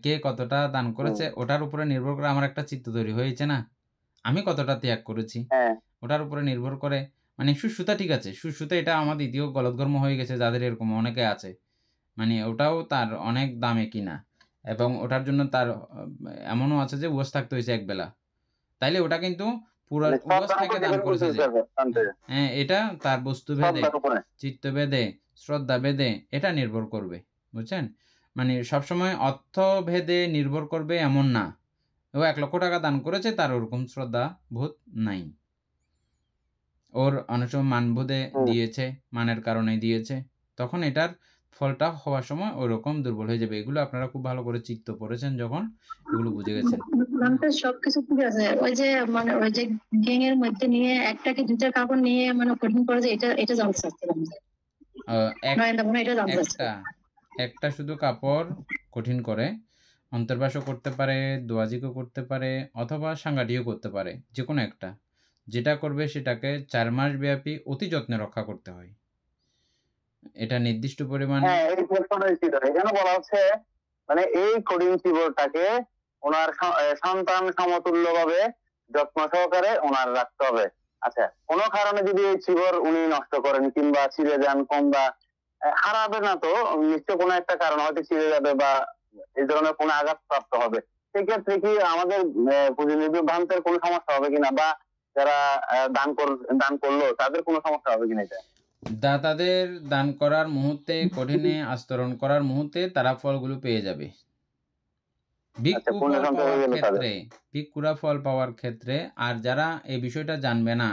Speaker 1: কে কতটা দান করেছে ওটার উপরে নির্ভর করে আমার একটা চিত্ত তৈরি হয়েছে না, আমি কতটা ত্যাগ করেছি ওটার উপরে নির্ভর করে। মানে শুশ্রূষা ঠিক আছে, শুশ্রূষা এটা আমার দ্বিতীয় গলদঘর্ম হয়ে গেছে, যাদের এরকম অনেকে আছে, মানে ওটাও তার অনেক দামে কিনা, এবং ওটার জন্য তার এমনও আছে যে উপোস থাকতে হয়েছে একবেলা। তাইলে ওটা কিন্তু পুরো উপোস থেকে দান করেছে যে, হ্যাঁ, এটা তার বস্তু ভেদে, চিত্ত ভেদে, শ্রদ্ধা ভেদে এটা নির্ভর করবে। বুঝছেন? মানে সবসময় অর্থ ভেদে নির্ভর করবে এমন না। ও 1 লক্ষ টাকা দান করেছে, তার ওরকম শ্রদ্ধা বোধ নাই। ওর অনেক সময় মানবোধে দিয়েছে, মানের কারণে দিয়েছে, তখন এটার ফলটা হওয়ার সময় ওরকম দুর্বল হয়ে যাবে। এগুলো আপনারা খুব ভালো করে চিত্ত পড়েছেন যখন, এগুলো বুঝে গেছেন।
Speaker 2: সবকিছু ঠিক আছে, ওই যে মানে ওই যে গ্যাং এর মধ্যে নিয়ে একটা কি দুইটা কাপড় নিয়ে মানে কঠিন করে যে এটা জানতে চাচ্ছিলাম।
Speaker 1: একটা শুধু কাপড় কঠিন করে অন্তর্বাসও করতে পারে, দোয়াজিকও করতে পারে, অথবা সাংঘাটিও করতে পারে, যে কোনো একটা। যেটা করবে সেটাকে 4 মাস ব্যাপী অতি যত্নে রক্ষা করতে হয়। এটা নির্দিষ্ট পরিমাণ।
Speaker 3: এখানে বলা হচ্ছে মানে এই কঠিন চিবরটাকে ওনার সন্তান সমতুল্য ভাবে যত্ন সহকারে ওনার রাখতে হবে। আচ্ছা, কোনো কারণে যদি এই চিবর উনি নষ্ট করেন কিংবা ছিঁড়ে যান কিংবা হারাবে না তো নিশ্চয় কোনো একটা কারণ হয়তো ছিঁড়ে যাবে বা এই ধরনের কোনো আঘাত প্রাপ্ত হবে, সেক্ষেত্রে কি আমাদের ভ্রান্তের কোনো সমস্যা হবে কিনা, বা যারা দান করলো তাদের কোনো সমস্যা হবে কিনা? এটা
Speaker 1: দাতাদের দান করার মুহূর্তে, কঠিনে আস্তরণ করার মুহূর্তে তারা ফলগুলো পেয়ে যাবে। ভিক্ষুরা ফল পাওয়ার ক্ষেত্রে আর যারা এই বিষয়টা জানবে না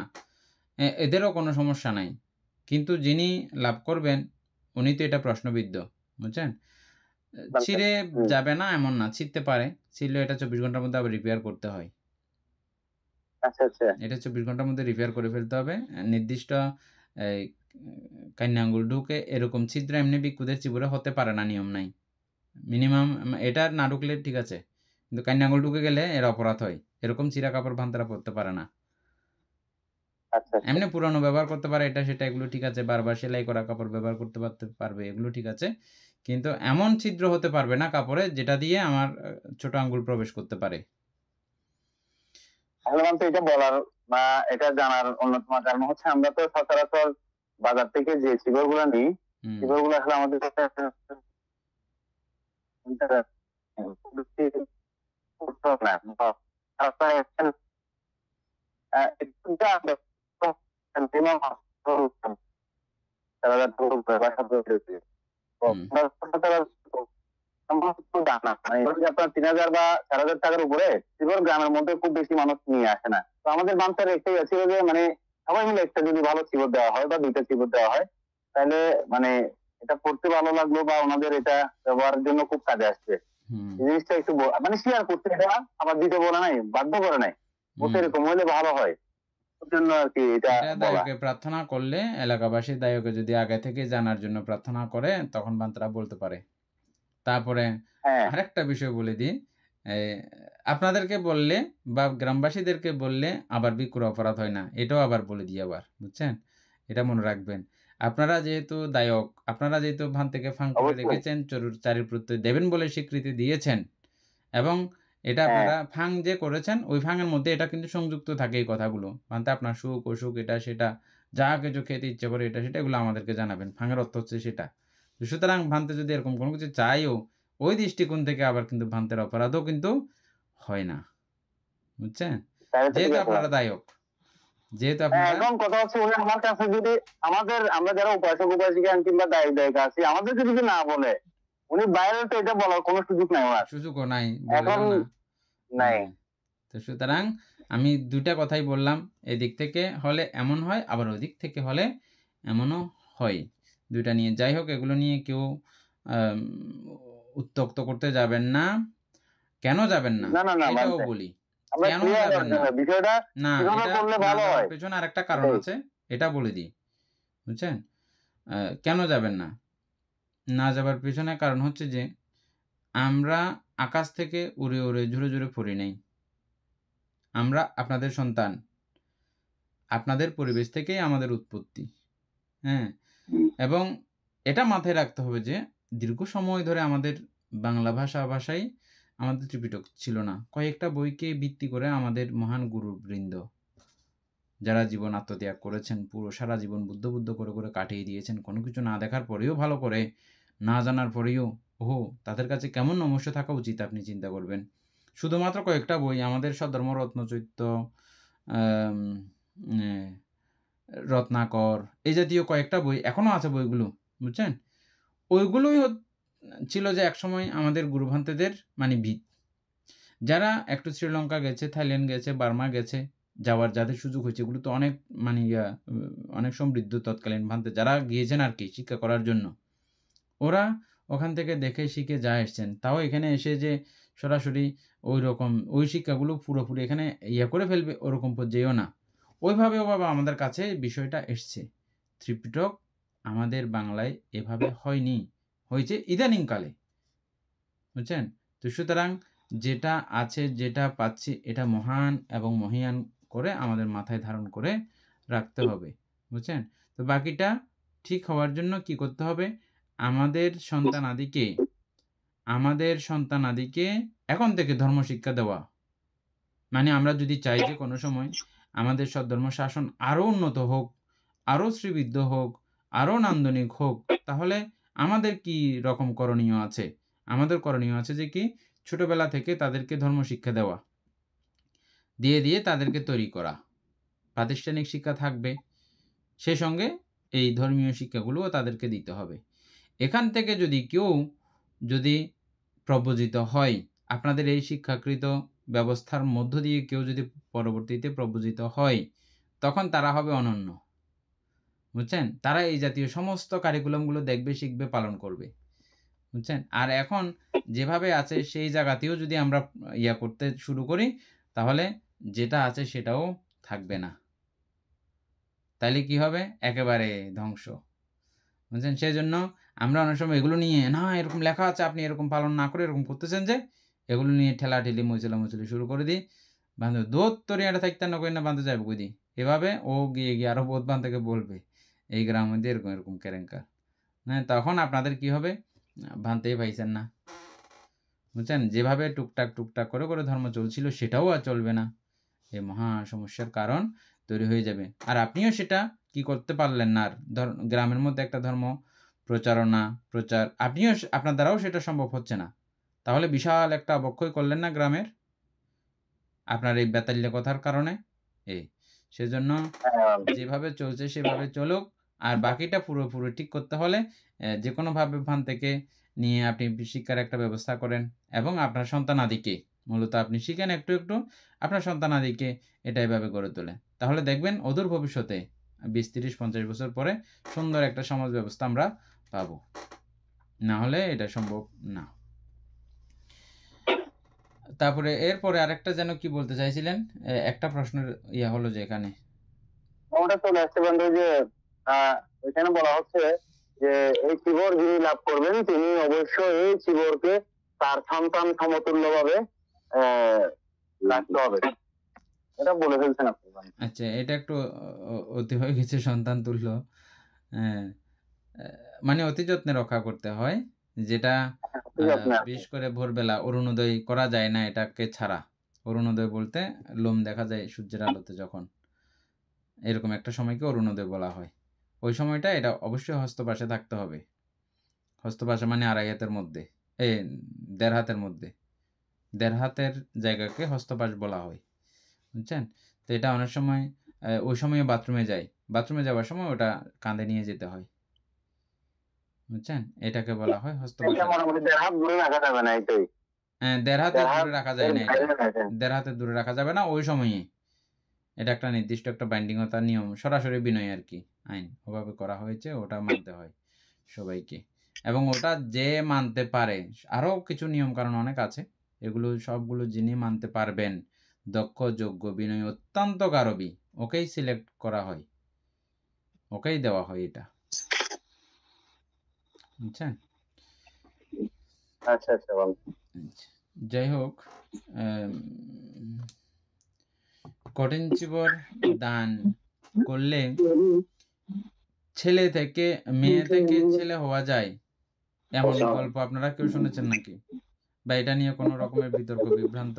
Speaker 1: এদেরও কোনো সমস্যা নাই, কিন্তু যিনি লাভ করবেন উনি তো এটা প্রশ্নবিদ্ধ। বুঝছেন? ছিঁড়ে যাবে না এমন না, ছিঁড়তে পারে, ছিঁড়লে এটা 24 ঘন্টার মধ্যে আবার রিপেয়ার করতে হয়। এটা 24 ঘন্টার মধ্যে রিপেয়ার করে ফেলতে হবে। নির্দিষ্ট এই কান্না আঙ্গুল ঢুকে এরকম ছিদ্র এমনি ভিক্ষুদের চিবুরে হতে পারে না, নিয়ম নাই। মিনিমাম এটা না ঢুকলে ঠিক আছে, কিন্তু কান্না আঙ্গুল ঢুকে গেলে এর অপরাধ হয়। এরকম চিরা কাপড় ভান্তারা পরতে পারে না।
Speaker 3: আচ্ছা আচ্ছা
Speaker 1: এমনি পুরানো ব্যবহার করতে পারে, এটা সেটা এগুলো ঠিক আছে, বারবার সেলাই করা কাপড় ব্যবহার করতে পারবে, এগুলো ঠিক আছে, কিন্তু এমন ছিদ্র হতে পারবে না কাপড়ে যেটা দিয়ে আমার ছোট আঙ্গুল প্রবেশ করতে পারে।
Speaker 3: তাহলে মানে এটা বলার বা এটা জানার অন্যতম কারণ হচ্ছে আমরা তো সচরাচর বাজার থেকে যে চিবর গুলো নিই,
Speaker 1: হুম,
Speaker 3: চিবর গুলো আসলে আমাদের কাছে
Speaker 1: হুম,
Speaker 3: আপনার 3,000 বা 4,000 টাকার উপরে চিবর গ্রামের মধ্যে খুব বেশি মানুষ নিয়ে আসে না। তো আমাদের বাঞ্চার একটাই আছে যে মানে সবাই মিলে একটা যদি ভালো চিবর দেওয়া হয় বা 2টা চিবর দেওয়া হয়, তাহলে মানে এটা পড়তে ভালো লাগলো বা ওনাদের এটা ব্যবহারের জন্য খুব কাজে আসবে।
Speaker 1: হুম,
Speaker 3: এই জিনিসটা একটু মানে শেয়ার করতে, এটা আবার দিতে বলে নাই, বাধ্য করে নাই, বলতে
Speaker 1: হুম।
Speaker 3: এরকম হলে ভালো হয়, ওর জন্য আর কি এটা
Speaker 1: এটা
Speaker 3: বলা।
Speaker 1: দায়কে প্রার্থনা করলে, এলাকাবাসী দায়কে যদি আগে থেকে জানার জন্য প্রার্থনা করে, তখন বান্তারা বলতে পারে। তারপরে
Speaker 3: হ্যাঁ
Speaker 1: আরেকটা বিষয় বলে দিই, এই, আপনাদেরকে বললে বা গ্রামবাসীদেরকে বললে আবার ভিক্ষুর অপরাধ হয় না, এটাও আবার বলে দিই আবার, বুঝছেন? এটা মনে রাখবেন। আপনারা যেহেতু দায়ক, আপনারা যেহেতু ভান থেকে ফাঁক করে
Speaker 3: অবশ্যই।
Speaker 1: রেখেছেন, চোরের চারির প্রত্যয় দেবেন বলে স্বীকৃতি দিয়েছেন, এবং এটা
Speaker 3: হ্যাঁ
Speaker 1: আপনারা ফাঁক যে করেছেন, ওই ফাঁকের মধ্যে এটা কিন্তু সংযুক্ত থাকে এই কথাগুলো। ভান্তে আপনার সুখ অসুখ এটা সেটা যা কিছু খেতে ইচ্ছে করে এটা সেটা এগুলো আমাদেরকে জানাবেন। ফাঁকের অর্থ হচ্ছে সেটা। তো সুতরাং ভান্তে যদি এরকম কোনো কিছু চাইও, ওই দৃষ্টিকোণ থেকে আবার কিন্তু ভান্তের অপরাধও কিন্তু হয় না, বুঝছেন?
Speaker 3: তাহলে তো ঠিক
Speaker 1: যেহেতু
Speaker 3: আছে।
Speaker 1: আপনারা দায়ক, যেহেতু
Speaker 3: হ্যাঁ,
Speaker 1: আপনারা
Speaker 3: একদম কথা হচ্ছে উনি আমার কাছে যদি আমরা যারা উপাসক উপাসিকা কিংবা দায়ী দায়িকা আছি, আমাদেরকে যদি না বলে, উনি বাইরে তো এটা বলার কোনো সুযোগ নাই ওনার।
Speaker 1: সুযোগও নাই,
Speaker 3: এখন
Speaker 1: বলবেও না।
Speaker 3: নাই।
Speaker 1: হ্যাঁ, তো সুতরাং আমি ২ টা কথাই বললাম। এদিক থেকে হলে এমন হয়, আবার ওদিক থেকে হলে এমনও হয়। ২ টা নিয়ে যাই হোক, এগুলো নিয়ে কেউ আম উত্ত্যক্ত করতে যাবেন না। কেন যাবেন না?
Speaker 3: না না না
Speaker 1: এটাও
Speaker 3: মানতে
Speaker 1: বলি।
Speaker 3: আমরা
Speaker 1: কেন
Speaker 3: ক্লিয়ার
Speaker 1: যাবেন না?
Speaker 3: বিষয়টা
Speaker 1: না,
Speaker 3: কিভাবে
Speaker 1: এটা
Speaker 3: করলে
Speaker 1: না
Speaker 3: ভালো
Speaker 1: যাওয়ার
Speaker 3: হয়
Speaker 1: পেছনে আরেকটা কারণ
Speaker 3: এটাই।
Speaker 1: আছে। এটা বলে দিই। বুঝছেন? কেন যাবেন না? না যাবার পেছনে কারণ হচ্ছে যে, আমরা আকাশ থেকে উড়ে, উড়ে ঝুরে, ঝুরে পড়ি নাই। আমরা আপনাদের সন্তান। আপনাদের পরিবেশ থেকেই আমাদের উৎপত্তি। হ্যাঁ? এবং এটা মাথায় রাখতে হবে যে, দীর্ঘ সময় ধরে আমাদের বাংলা ভাষায় আমাদের ত্রিপিটক ছিল না। কয়েকটা বইকে ভিত্তি করে আমাদের মহান গুরুবৃন্দ, যারা জীবন আত্মত্যাগ করেছেন, পুরো সারা জীবন বুদ্ধ করে কাটিয়ে দিয়েছেন। কোনো কিছু না দেখার পরেও ভালো করে, না জানার পরেও, ওহো! তাদের কাছে কেমন নমস্য থাকা উচিত আপনি চিন্তা করবেন। শুধুমাত্র কয়েকটা বই, আমাদের স্বধর্ম রত্নচৈত্য, আম এ রত্নাকর, এই জাতীয় কয়েকটা বই, এখনো আছে বইগুলো, বুঝছেন? ওইগুলোই ছিল যে একসময় আমাদের গুরুভান্তেদের মানে ভিত। যারা একটু শ্রীলঙ্কা গেছে, থাইল্যান্ড গেছে, বার্মা গেছে, যাদের সুযোগ হয়েছে, এগুলো তো অনেক মানে অনেক সমৃদ্ধ তৎকালীন ভান্তে যারা গিয়েছেন আরকি শিক্ষা করার জন্য। ওরা ওখান থেকে দেখে শিখে যা এসছেন। তাও এখানে এসে যে সরাসরি ঐরকম ওই শিক্ষাগুলো পুরোপুরি এখানে করে ফেলবে ওরকম পর্যায়েও না। ওইভাবে আমাদের কাছে বিষয়টা এসছে। ত্রিপিটক আমাদের বাংলায় এভাবে হয়নি। হয়েছে ইদানিংকালে। বুঝছেন? তো সুতরাং যেটা আছে, যেটা পাচ্ছি, এটা মহান এবং মহীয়ান করে আমাদের মাথায় ধারণ করে রাখতে হবে। বুঝছেন? তো বাকিটা ঠিক হওয়ার জন্য কি করতে হবে? আমাদের সন্তানাদিকে এখন থেকে ধর্ম শিক্ষা দেওয়া। মানে আমরা যদি চাই যে কোনো সময় আমাদের সদ্ধর্ম শাসন আরো উন্নত হোক, আরো শ্রীবৃদ্ধ হোক, আরো নান্দনিক হোক, তাহলে আমাদের কি রকম করণীয় আছে? আমাদের করণীয় আছে যে কি, ছোটবেলা থেকে তাদেরকে ধর্ম শিক্ষা দেওয়া। দিয়ে তাদেরকে তৈরি করা। প্রাতিষ্ঠানিক শিক্ষা থাকবে। সেই সঙ্গে এই ধর্মীয় শিক্ষাগুলোও তাদেরকে দিতে হবে। এখান থেকে কেউ যদি প্রব্রজিত হয়, আপনাদের এই শিক্ষাকৃত ব্যবস্থার মধ্য দিয়ে কেউ যদি পরবর্তীতে প্রব্রজিত হয়, তখন তারা হবে অনন্য। বুঝছেন? তারা এই জাতীয় সমস্ত কারিকুলামগুলো দেখবে, শিখবে, পালন করবে। বুঝছেন? আর এখন যেভাবে আছে সেই জায়গাতেও যদি আমরা করতে শুরু করি, তাহলে যেটা আছে সেটাও থাকবে না। তাহলে কি হবে? একেবারে ধ্বংস। বুঝছেন? সেজন্য আমরা অনেক সময় এগুলো নিয়ে, না এরকম লেখা আছে আপনি এরকম পালন না করে এরকম করতেছেন যে, এগুলো নিয়ে ঠেলাঠেলি মুচলামুচলি শুরু করে দিই। বান্ধব দৌড় তোর এটা থাকতে না কই না বান্ধব যাইব কই দি। এভাবে ও গিয়ে আরো বহুত বান্ধবকে বলবে এই গ্রামের মধ্যে এরকম এরকম কেরেঙ্কার। হ্যাঁ, তখন আপনাদের কি হবে? ভানতেই পাইছেন না। বুঝছেন? যেভাবে টুকটাক করে ধর্ম চলছিল সেটাও আর চলবে না। এই মহা সমস্যার কারণ তৈরি হয়ে যাবে। আর আপনিও সেটা কি করতে পারলেন না। আর গ্রামের মধ্যে একটা ধর্ম প্রচার আপনিও আপনার দ্বারাও সেটা সম্ভব হচ্ছে না। তাহলে বিশাল একটা অবক্ষয় করলেন না গ্রামের? আপনার এই বেতাল্য কথার কারণে? সেজন্য যেভাবে চলছে সেভাবে চলুক। আর বাকিটা পুরোপুরি ঠিক করতে হলে যেকোনোভাবে ভান থেকে নিয়ে আপনি শিক্ষার একটা ব্যবস্থা করেন এবং আপনার সন্তানাদিকে মূলত আপনি শিখেন একটু আপনার সন্তানাদিকে এটা এভাবে গড়ে তোলে। তাহলে দেখবেন অদূর ভবিষ্যতে 20, 30, 50 বছর পরে সুন্দর একটা সমাজ ব্যবস্থা আমরা পাবো। না হলে এটা সম্ভব না। তারপরে এরপরে আরেকটা যেন কি বলতে চাইছিলেন? একটা প্রশ্নের হলো যে এখানে
Speaker 3: ওটা চলে আসছে বন্ধু যে এখানে বলা হচ্ছে যে এই চিবর যিনি লাভ করবেন তিনি অবশ্যই এই চিবরকে তার সন্তান সমতুল্য ভাবে রাখতে হবে। এটা বলে ফেলছেন আপনি।
Speaker 1: আচ্ছা, এটা একটু অতি হয়ে গেছে সন্তান তুল্য। মানে অতি যত্নে রক্ষা করতে হয়, যেটা বিশেষ করে ভোরবেলা অরুণোদয় করা যায় না এটাকে ছাড়া। অরুণোদয় বলতে লোম দেখা যায় সূর্যের আলোতে যখন, এরকম একটা সময়কে অরুণোদয় বলা হয়। ওই সময়টা এটা অবশ্যই হস্তপাশে থাকতে হবে। হস্তপাশে মানে 2.5 হাতের মধ্যে, 1.5 হাতের মধ্যে, 1.5 হাতের জায়গাকে হস্তপাশ বলা হয়। বুঝছেন? তো এটা অনেক সময় ওই সময়ে বাথরুমে যাওয়ার সময় ওটা কাঁধে নিয়ে যেতে হয়। বুঝছেন? এটাকে বলা হয় হস্তপাশ।
Speaker 3: 1.5 হাত দূরে রাখা যাবে না, এটাই।
Speaker 1: 1.5 হাতের দূরে রাখা যায় না, এটা 1.5 হাতের দূরে রাখা যাবে না ওই সময়ে। এটা একটা নির্দিষ্ট একটা বাইন্ডিংতার নিয়ম, সরাসরি বিনয় আর কি, আইন ওভাবে করা হয়েছে, ওটা মানতে হয় সবাইকে। এবং ওটা যে মানতে পারে, আরও কিছু নিয়ম কারণ অনেক আছে, এগুলো সবগুলো যিনি মানতে পারবেন, দক্ষ, যোগ্য, বিনয়, অত্যন্ত গারবী, ওকেই সিলেক্ট করা হয়, ওকেই দেওয়া হয় এটা। বুঝছেন?
Speaker 3: আচ্ছা আচ্ছা,
Speaker 1: যাই হোক, কঠিন চিবর দান করলে ছেলে থেকে মেয়ে থেকে ছেলে হওয়া যায়, এমন গল্প আপনারা কেউ শুনেছেন নাকি? বা এটা নিয়ে কোনো রকমের বিতর্ক বিভ্রান্ত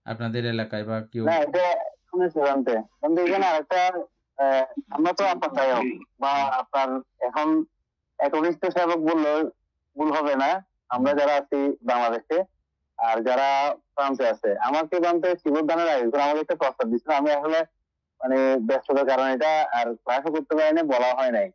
Speaker 1: আপনাদের এলাকায় বা কেউ?
Speaker 3: না, এটা শুনেছি জানতে। কিন্তু এখানে আরেকটা, আমরা তো আপনার বা আপনার এখন একনিষ্ঠ সেবক বললে ভুল হবে না। আমরা যারা আছি বাংলাদেশে আর যারা ফ্রান্সে আছে, আমাকে জানতে শিবদানের আগে আমাকে একটা প্রস্তাব দিচ্ছিল। আমি আসলে মানে ব্যস্ততার কারণে এটা আর ক্লাসও করতে পারি না, বলা হয় নাই।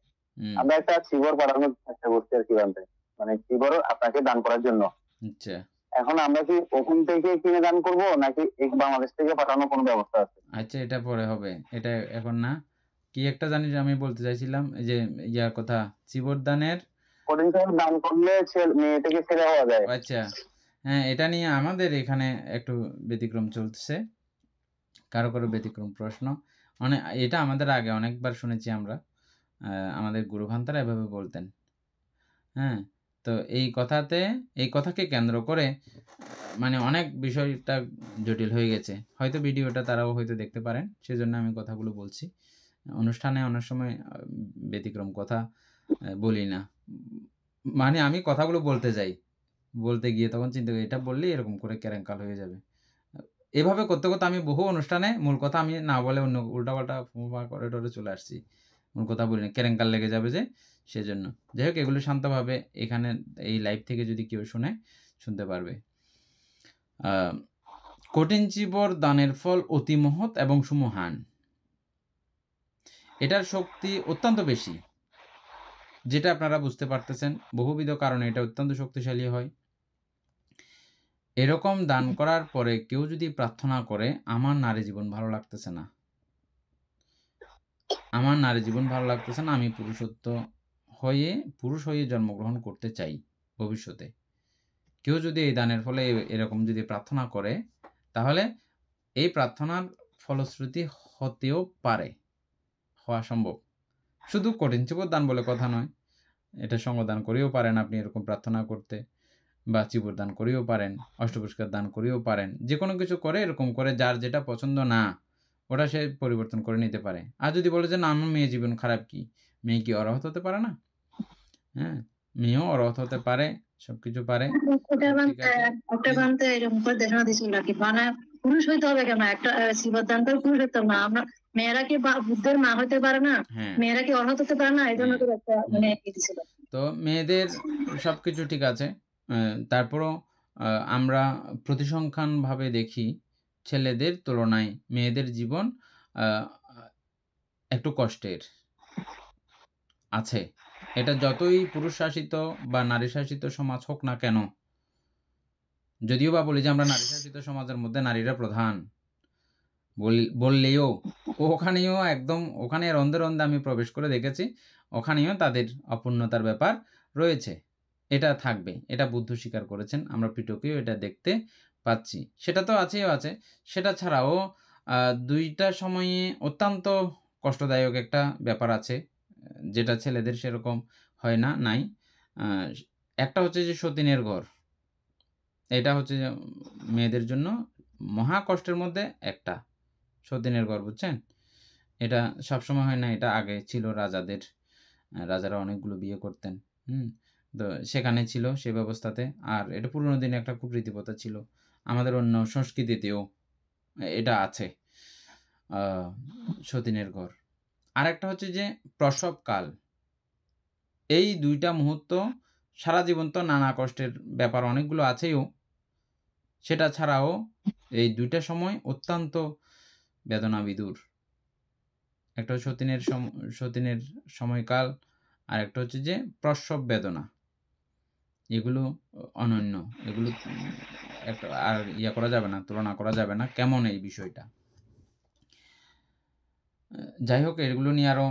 Speaker 3: আমরা একটা শিবর পাঠানোর চেষ্টা করছি আর কি জানতে, মানে শিবর আপনাকে দান করার জন্য।
Speaker 1: আচ্ছা,
Speaker 3: এখন আমরা কি ওখান থেকে কিনে দান করব নাকি বাংলাদেশ থেকে পাঠানোর কোনো ব্যবস্থা আছে?
Speaker 1: আচ্ছা, এটা পরে হবে, এটা এখন না। কি একটা জানি আমি বলতে চাইছিলাম, যে ইয়ার কথা, চিবর দানের
Speaker 3: দান করলে মেয়ে থেকে ছেলে হওয়া যায়।
Speaker 1: আচ্ছা, হ্যাঁ, এটা নিয়ে আমাদের এখানে একটু ব্যতিক্রম চলছে, কারো ব্যতিক্রম প্রশ্ন। মানে এটা আমাদের আগে অনেকবার শুনেছি আমরা, আমাদের গুরুভান্তারা এভাবে বলতেন। হ্যাঁ, তো এই কথাকে কেন্দ্র করে মানে অনেক বিষয়টা জটিল হয়ে গেছে। হয়তো ভিডিওটা তারাও হয়তো দেখতে পারেন, সেজন্য আমি কথাগুলো বলছি। অনুষ্ঠানে অনেক সময় ব্যতিক্রম কথা বলি না, মানে আমি কথাগুলো বলতে গিয়ে তখন চিন্তা করি এটা বললেই এরকম করে কেরেঙ্কাল হয়ে যাবে। এভাবে করতে আমি বহু অনুষ্ঠানে মূল কথা আমি না বলে অন্য উল্টাপাল্টা করে টরে চলে আসছি, মূল কথা বলি না, কেরেঙ্কাল লেগে যাবে যে, সেজন্য। যাই হোক, এগুলো শান্তভাবে এখানে এই লাইভ থেকে যদি কেউ শুনতে পারবে। কঠিন চিবর দানের ফল অতি মহৎ এবং সুমহান। এটার শক্তি অত্যন্ত বেশি, যেটা আপনারা বুঝতে পারতেছেন। বহুবিধ কারণে এটা অত্যন্ত শক্তিশালী হয়। এরকম দান করার পরে কেউ যদি প্রার্থনা করে, আমার নারী জীবন ভালো লাগতেছে না, আমি পুরুষ হয়ে জন্মগ্রহণ করতে চাই ভবিষ্যতে, কেউ যদি এই দানের ফলে এরকম যদি প্রার্থনা করে, তাহলে এই প্রার্থনার ফলশ্রুতি হতেও পারে, হওয়া সম্ভব। শুধু কঠিন চিবর দান বলে কথা নয়, এটা সঙ্গদান করেও পারেন আপনি এরকম প্রার্থনা করতে, বা চিবর দান করেও পারেন, অষ্টপুরস্কার দান করেও পারেন, যে কোনো কিছু করে এরকম করে যার যেটা পছন্দ না ওটা সে পরিবর্তন করে নিতে পারে। আর যদি বলে যে না আমার মেয়ে জীবন খারাপ, কি মেয়ে কি অরহত হতে পারে না? হ্যাঁ, মেয়েও অরহত হতে পারে, সবকিছু পারে। ঠিক আছে,
Speaker 2: একটা বানতে এরকম করে দেখা দিছিল কি মানে পুরুষ হইতে হবে কেন? একটা শিবদান তো পুরুষ হইতে হবে না। আমরা মেয়েরা কি বুদ্ধের মা হতে পারে না?
Speaker 1: হ্যাঁ
Speaker 2: মেয়েরা কি অর্হত হতে পারে না? এই জন্য তো একটা মানে দিছিল।
Speaker 1: তো মেয়েদের সবকিছু ঠিক আছে, তারপরও আমরা প্রতিসংখ্যান ভাবে দেখি ছেলেদের তুলনায় মেয়েদের জীবন একটু কষ্টের আছে। এটা যতই পুরুষ শাসিত বা নারী শাসিত সমাজ হোক না কেন, যদিও বা বলি যে আমরা নারী শাসিত সমাজের মধ্যে নারীরা প্রধান বললেও ওখানেও একদম ওখানে রন্ধে রন্ধে আমি প্রবেশ করে দেখেছি, ওখানেও তাদের অপূর্ণতার ব্যাপার রয়েছে। এটা থাকবে, এটা বুদ্ধ স্বীকার করেছেন, আমরা পিটকেও এটা দেখতে পাচ্ছি। সেটা তো আছেও আছে। সেটা ছাড়াও দুইটা সময়ে অত্যন্ত কষ্টদায়ক একটা ব্যাপার আছে, যেটা ছেলেদের সেরকম হয় না, নাই। একটা হচ্ছে যে সতীনের ঘর, এটা হচ্ছে যে মেয়েদের জন্য মহা কষ্টের মধ্যে একটা, সতীনের ঘর, বুঝছেন? এটা সবসময় হয় না, এটা আগে ছিল রাজাদের, রাজারা অনেকগুলো বিয়ে করতেন, তো সেখানে ছিল সে ব্যবস্থাতে। আর এটা পুরোনো দিনে একটা খুব রীতিপ্রথা ছিল, আমাদের অন্য সংস্কৃতিতেও এটা আছে, সতীনের ঘর। আর একটা হচ্ছে যে প্রসবকাল, এই দুইটা মুহূর্ত সারা জীবন তো নানা কষ্টের ব্যাপার অনেকগুলো আছেও, সেটা ছাড়াও এই দুইটা সময় অত্যন্ত বেদনা বিদুর। একটা সতীনের সময়কাল, আর একটা হচ্ছে যে প্রসব বেদনা। এগুলো অনন্য, এগুলো একটা আর করা যাবে না, তুলনা করা যাবে না কেমন এই বিষয়টা। যাই হোক, এগুলো নিয়ে আরো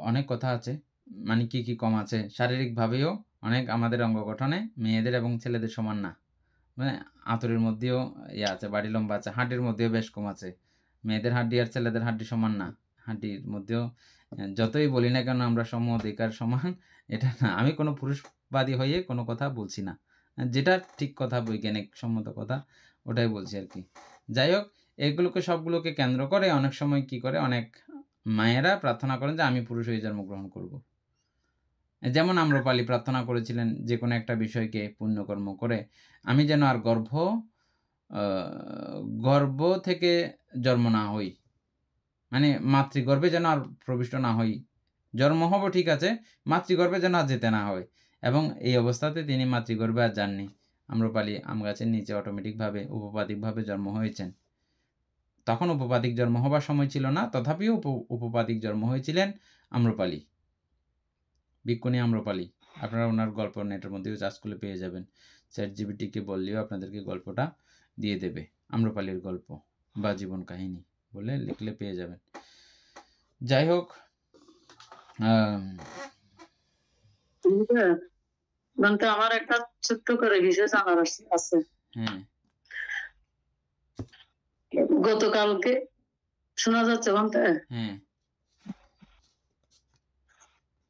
Speaker 1: অনেক কথা আছে, মানে কি কম আছে। শারীরিকভাবেও অনেক আমাদের অঙ্গ গঠনে মেয়েদের এবং ছেলেদের সমান না, মানে আঁতুড়ের মধ্যেও আছে, বাড়ি লম্বা আছে, হাড্ডির মধ্যেও বেশ কম আছে। মেয়েদের হাড্ডি আর ছেলেদের হাড্ডি সমান না, হাড্ডির মধ্যেও যতই বলি না কেন আমরা সম অধিকার সমান, এটা না, আমি কোনো পুরুষবাদী হয়ে কোনো কথা বলছি না, যেটা ঠিক কথা, বৈজ্ঞানিক সম্মত কথা, ওটাই বলছি আর কি। যাই হোক, এগুলোকে সবগুলোকে কেন্দ্র করে অনেক সময় কি করে, অনেক মায়েরা প্রার্থনা করেন যে আমি পুরুষ হয়ে জন্মগ্রহণ করব। যেমন আম্রপালি প্রার্থনা করেছিলেন যে কোনো একটা বিষয়কে পুণ্যকর্ম করে আমি যেন আর গর্ভ থেকে জন্ম না হই, মানে মাতৃগর্ভে যেন আর প্রবিষ্ট না হই, জন্ম হব ঠিক আছে, মাতৃগর্ভে যেন আর যেতে না হয়। এবং এই অবস্থাতে তিনি মাতৃগর্ভে আর যাননি, আম্রপালি আম গাছের নিচে অটোমেটিকভাবে উপপাদিকভাবে জন্ম হয়েছেন। তখন উপপাদিক জন্ম হবার সময় ছিল না, তথাপিও উপপাদিক জন্ম হয়েছিলেন আম্রপালি, ভিক্ষুণী আম্রপালি। আপনারা ওনার গল্প নেটের মধ্যেও চার্জ করলে পেয়ে যাবেন, চ্যাটজিপিটিকে বললেও আপনাদেরকে গল্পটা দিয়ে দেবে, আম্রপালির গল্প বা জীবন কাহিনী বলে লিখলে পেয়ে যাবেন। যাই হোক,
Speaker 2: আমার একটা ছোট্ট করে বিশেষ আমার আছে।
Speaker 1: হ্যাঁ,
Speaker 2: গতকালকে শোনা যাচ্ছে বলতে,
Speaker 1: হ্যাঁ,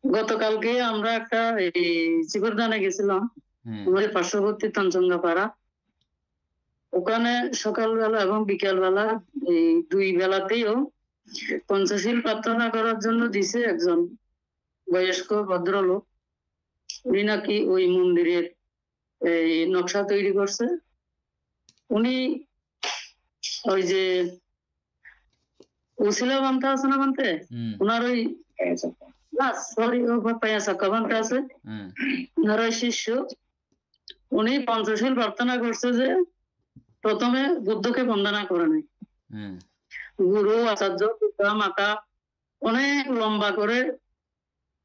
Speaker 2: গতকালকে আমরা একটা চিবরদানে গেছিলাম,
Speaker 1: হ্যাঁ,
Speaker 2: আমাদের পার্শ্ববর্তী তঞ্চঙ্গাপাড়া। ওখানে সকালবেলা এবং বিকেলবেলা এই দুই বেলাতেও পঞ্চশীল প্রার্থনা করার জন্য দিছে একজন বয়স্ক ভদ্রলোক। উনি নাকি ওই মন্দিরের এই নকশা তৈরি করছে। উনি ওই যে উসিলা বান্তা আছে না বানতে, ওনার ওই সরি ও পায়া সাক্কা বান্তা আছে, ওনার ওই শিষ্য। উনি পঞ্চশীল প্রার্থনা করছে যে প্রথমে বুদ্ধকে বন্দনা করে নাই, গুরু আচার্য পিতা মাতা অনেক লম্বা করে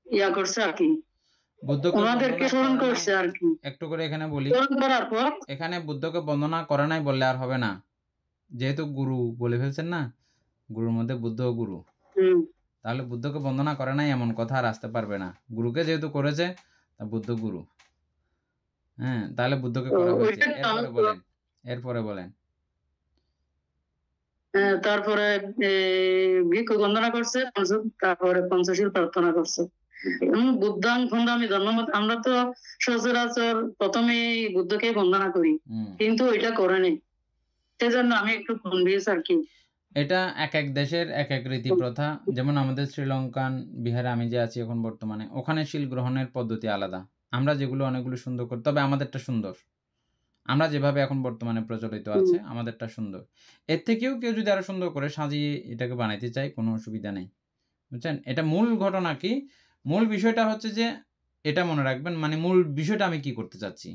Speaker 2: ইয়া করছে আর কি, ওনাদেরকে স্মরণ করছে আর কি।
Speaker 1: একটু করে এখানে বলি,
Speaker 2: স্মরণ করার পর
Speaker 1: এখানে বুদ্ধকে বন্দনা করে নাই বললে আর হবে না, যেহেতু গুরু বলে ফেলছেন না, গুরুর মধ্যে বুদ্ধ গুরু, তাহলে বুদ্ধকে বন্দনা করে নাই এমন কথা আর আসতে পারবে না। গুরুকে যেহেতু করেছে, তা বুদ্ধ গুরু, হ্যাঁ, তাহলে বুদ্ধকে করা হয়েছে। এরপরে বলেন,
Speaker 2: তারপরে ভিক্ষু বন্দনা করছে, তারপরে পঞ্চশীল প্রার্থনা করছে। এবং বুদ্ধাং খন্ডামি ধর্মমত, আমরা তো সচরাচর প্রথমে বুদ্ধকে বন্দনা করি, কিন্তু এটা করে নেই, সেজন্য আমি একটু কনফিউজ আর কি।
Speaker 1: এটা এক এক দেশের এক এক রীতি প্রথা। যেমন আমাদের শ্রীলঙ্কান বিহারে আমি যে আছি এখন বর্তমানে, ওখানে শিল গ্রহণের পদ্ধতি আলাদা। আমরা যেগুলো অনেকগুলো সুন্দর করি, তবে আমাদেরটা সুন্দর। আমরা যেভাবে এখন বর্তমানে প্রচলিত আছে আমাদেরটা সুন্দর। এর থেকেও কেউ যদি আরো সুন্দর করে সাজিয়ে এটাকে বানাইতে চায়, কোনো অসুবিধা নেই, বুঝছেন। এটা মূল ঘটনা কি, মূল বিষয়টা হচ্ছে যে এটা মনে রাখবেন, মানে মূল বিষয়টা আমি কি করতে চাচ্ছি।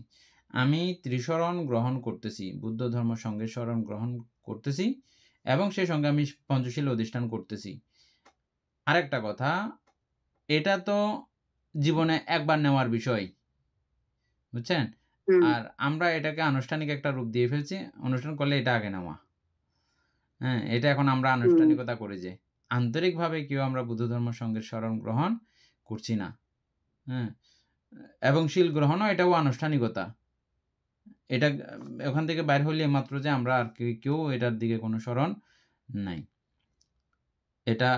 Speaker 1: আমি ত্রিশরণ গ্রহণ করতেছি, বুদ্ধ ধর্ম সঙ্গে শরণ গ্রহণ করতেছি, এবং সেই সঙ্গে আমি পঞ্চশীল অধিষ্ঠান করতেছি। আরেকটা কথা, এটা তো জীবনে একবার নেওয়ার বিষয়, বুঝছেন। আর আমরা এটাকে আনুষ্ঠানিক একটা রূপ দিয়ে ফেলছি, অনুষ্ঠান করলে এটা আগে নেওয়া। হ্যাঁ, এটা এখন আমরা আনুষ্ঠানিকতা করি, যে আন্তরিকভাবে কেউ আমরা বুদ্ধ ধর্ম সঙ্গে শরণ গ্রহণ করছি না। হ্যাঁ, এবং শিল গ্রহণও এটাও আনুষ্ঠানিকতা। এটা ওখান থেকে বাইর হলে মাত্র যে আমরা আর কেউ এটার দিকে কোনো স্মরণ নাই। এটা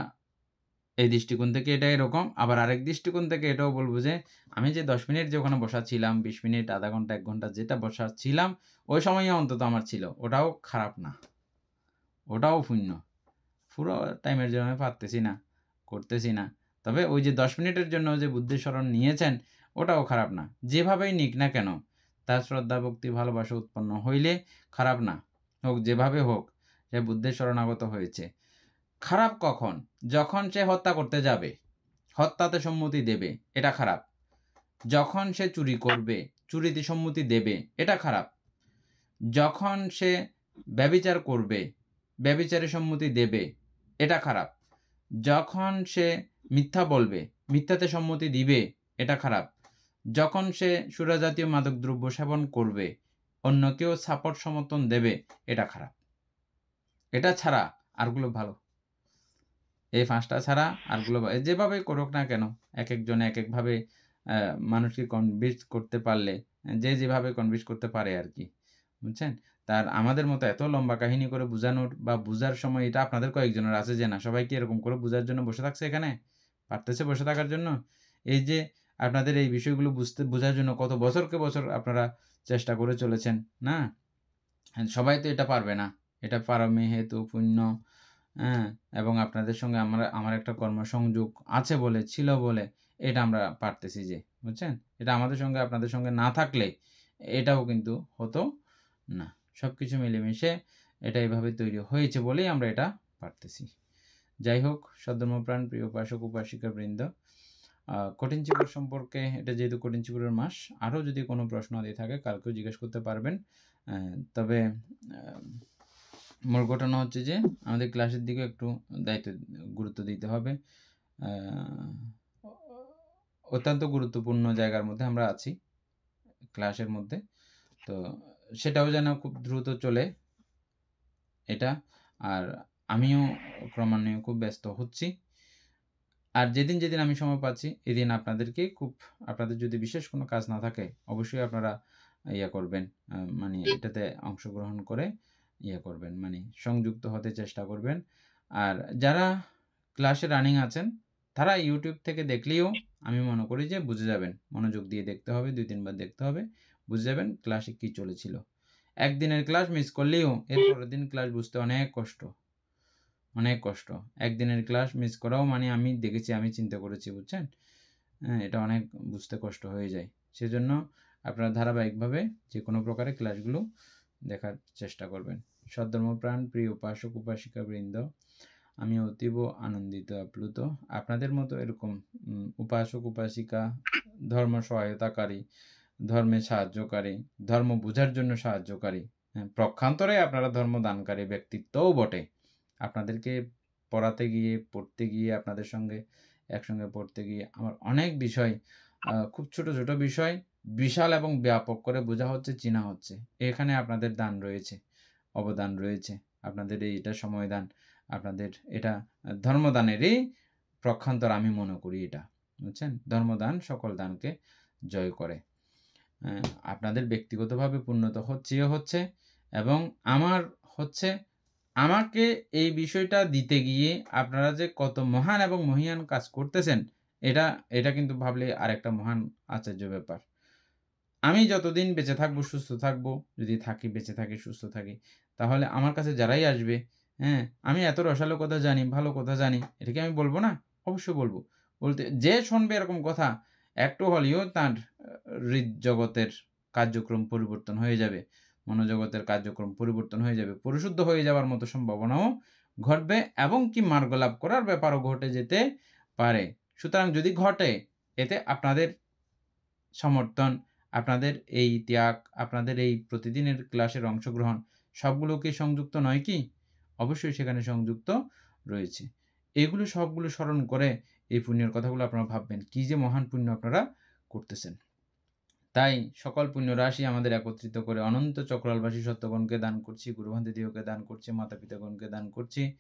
Speaker 1: এই দৃষ্টিকোণ থেকে এটা এরকম। আবার আরেক দৃষ্টিকোণ থেকে এটাও বলবো যে আমি যে 10 মিনিট যে ওখানে বসা ছিলাম, 20 মিনিট, আধা ঘন্টা, 1 ঘন্টা যেটা বসা ছিলাম, ওই সময়ও অন্তত আমার ছিল, ওটাও খারাপ না, ওটাও শূন্য। পুরো টাইমের জন্য আমি পারতেছি না, করতেছি না। তবে ওই যে 10 মিনিটের জন্য যে বুদ্ধের শরণ নিয়েছেন, ওটাও খারাপ না। যেভাবেই নিক না কেন, তার শ্রদ্ধা, ভক্তি, ভালোবাসা উৎপন্ন হইলে খারাপ না, হোক যেভাবে হোক, সে বুদ্ধের শরণাগত হয়েছে। খারাপ কখন? যখন সে হত্যা করতে যাবে, হত্যাতে সম্মতি দেবে, এটা খারাপ। যখন সে চুরি করবে, চুরিতে সম্মতি দেবে, এটা খারাপ। যখন সে ব্যভিচার করবে, ব্যভিচারে সম্মতি দেবে, এটা খারাপ। যখন সে মিথ্যা বলবে, মিথ্যাতে সম্মতি দিবে, এটা খারাপ। যখন সে সুরাজাতীয় মাদকদ্রব্য সেবন করবে, অন্যকেও সাপোর্ট সমর্থন দেবে, এটা খারাপ। এটা ছাড়া আরগুলো ভালো। এই 5টা ছাড়া আরগুলো যেভাবে করুক না কেন, এক একজনে এক একভাবে মানুষকে কনভিন্স করতে পারলে, যে যেভাবে কনভিন্স করতে পারে আর কি, বুঝছেন। তার আমাদের মতো এত লম্বা কাহিনী করে বোঝানোর বা বুঝার সময়, এটা আপনাদের কয়েকজনের আছে যে না সবাই কি এরকম করে বোঝার জন্য বসে থাকছে, এখানে পারতেছে বসে থাকার জন্য। এই যে আপনাদের এই বিষয়গুলো বোঝার জন্য কত বছরকে বছর আপনারা চেষ্টা করে চলেছেন, না সবাই তো এটা পারবে না। এটা পারমে হেতু পুণ্য, হ্যাঁ, এবং আপনাদের সঙ্গে আমার একটা কর্মসংযোগ আছে বলে, ছিল বলে এটা আমরা পারতেছি, যে বুঝছেন। এটা আমাদের সঙ্গে আপনাদের সঙ্গে না থাকলে এটাও কিন্তু হতো না। সবকিছু মিলেমিশে এটা এইভাবে তৈরি হয়েছে বলেই আমরা এটা পারতেছি। যাই হোক, সদ্ধর্মপ্রাণ প্রিয় উপাসক উপাসিকা বৃন্দ, কঠিন চিবুর সম্পর্কে, এটা যেহেতু কঠিন চিবুরের মাস, আরও যদি কোনো প্রশ্ন আদি থাকে কালকেও জিজ্ঞেস করতে পারবেন। তবে মূল ঘটনা হচ্ছে যে আমাদের ক্লাসের দিকে একটু গুরুত্ব দিতে হবে। অত্যন্ত গুরুত্বপূর্ণ জায়গার মধ্যে আমরা আছি ক্লাসের মধ্যে, তো সেটাও যেন খুব দ্রুত চলে এটা। আর আমিও ক্রমান্বয়ে খুব ব্যস্ত হচ্ছি। আর যেদিন যেদিন আমি সময় পাচ্ছি, এদিন আপনাদেরকে আপনাদের যদি বিশেষ কোনো কাজ না থাকে, অবশ্যই আপনারা করবেন, মানে এটাতে অংশগ্রহণ করে করবেন, মানে সংযুক্ত হতে চেষ্টা করবেন। আর যারা ক্লাসে রানিং আছেন, তারা ইউটিউব থেকে দেখলেও আমি মনে করি যে বুঝে যাবেন। মনোযোগ দিয়ে দেখতে হবে, 2-3 বার দেখতে হবে, বুঝে যাবেন ক্লাসে কি চলেছিল। একদিনের ক্লাস মিস করলেও এর পরের দিন ক্লাস বুঝতে অনেক কষ্ট। একদিনের ক্লাস মিস করাও, মানে আমি দেখেছি, আমি চিন্তা করেছি, বুঝছেন। এটা অনেক বুঝতে কষ্ট হয়ে যায়। সেজন্য আপনারা ধারাবাহিকভাবে যে কোনো প্রকারে ক্লাসগুলো দেখার চেষ্টা করবেন। সদ্ধর্মপ্রাণ প্রিয় উপাসক উপাসিকা বৃন্দ, আমি অতীব আনন্দিত, আপ্লুত। আপনাদের মতো এরকম উপাসক উপাসিকা, ধর্ম সহায়তাকারী, ধর্মে সাহায্যকারী, ধর্ম বোঝার জন্য সাহায্যকারী, প্রক্ষান্তরে আপনারা ধর্ম দানকারী ব্যক্তিত্বও বটে। আপনাদেরকে পড়াতে গিয়ে, পড়তে গিয়ে, আপনাদের সঙ্গে একসঙ্গে পড়তে গিয়ে আমার অনেক বিষয়, খুব ছোট ছোট বিষয় বিশাল এবং ব্যাপক করে বোঝা হচ্ছে, চেনা হচ্ছে। এখানে আপনাদের দান রয়েছে, অবদান রয়েছে, আপনাদের এটা সময় দান, আপনাদের এটা ধর্মদানেরই প্রক্ষান্তর আমি মনে করি এটা, বুঝছেন। ধর্মদান সকল দানকে জয় করে। আপনাদের ব্যক্তিগতভাবে পূর্ণত হচ্ছে এবং আমার হচ্ছে, আমাকে এই বিষয়টা দিতে গিয়ে আপনারা যে কত মহান এবং মহিয়ান কাজ করতেছেন, এটা কিন্তু ভাবলে আরেকটা মহান আশ্চর্য ব্যাপার। আমি যতদিন বেঁচে থাকবো, সুস্থ থাকবো, যদি থাকি, বেঁচে থাকি, সুস্থ থাকি, তাহলে আমার কাছে যারাই আসবে, হ্যাঁ, আমি এত রসালো কথা জানি, ভালো কথা জানি, এটা কি আমি বলবো না? অবশ্যই বলবো। বলতে যে শুনবে এরকম কথা, একটু হলেও তার হৃদজগতের কার্যক্রম পরিবর্তন হয়ে যাবে। মনোজগতের কার্যক্রম পরিবর্তন হয়ে যাবে। পরিশুদ্ধ হয়ে যাওয়ার মতো সম্ভাবনাও ঘটবে এবং কি মার্গ লাভ করার ব্যাপারও ঘটে যেতে পারে। সুতরাং যদি ঘটে, এতে আপনাদের সমর্থন, আপনাদের এই ত্যাগ, আপনাদের এই প্রতিদিনের ক্লাসের অংশগ্রহণ সবগুলো কি সংযুক্ত নয় কি? অবশ্যই সেখানে সংযুক্ত রয়েছে। এগুলো সবগুলো স্মরণ করে এই পুণ্যের কথাগুলো আপনারা ভাববেন। কি যে মহান পুণ্য আপনারা করতেছেন। তাই সকল পুণ্য রাশি আমাদের একত্রিত করে অনন্ত চক্রালবাসী সত্যগণকে দান করছি, গুরুভান্তিদিওকে দান করছি, মাতা-পিতাগণকে দান করছি।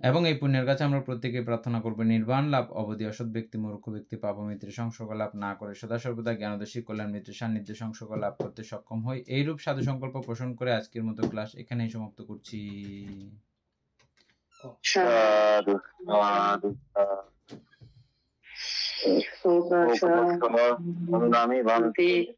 Speaker 1: এবং এই পুণ্যের কাছে আমরা প্রত্যেকে প্রার্থনা করব নির্বাণ লাভ, অবধি অসৎ ব্যক্তি, মূর্খ ব্যক্তি, পাপমিত্রের সংসর্গ লাভ না করে সদা সর্বদা জ্ঞানোদশী কল্যাণ মিত্রের সান্নিধ্যে সংসর্গ লাভ করতে সক্ষম হই। এইরূপ সাধু সংকল্প পোষণ করে আজকের মতো ক্লাস এখানেই সমাপ্ত করছি।
Speaker 3: সাধু সাধু সাধু। আমি ভান্তি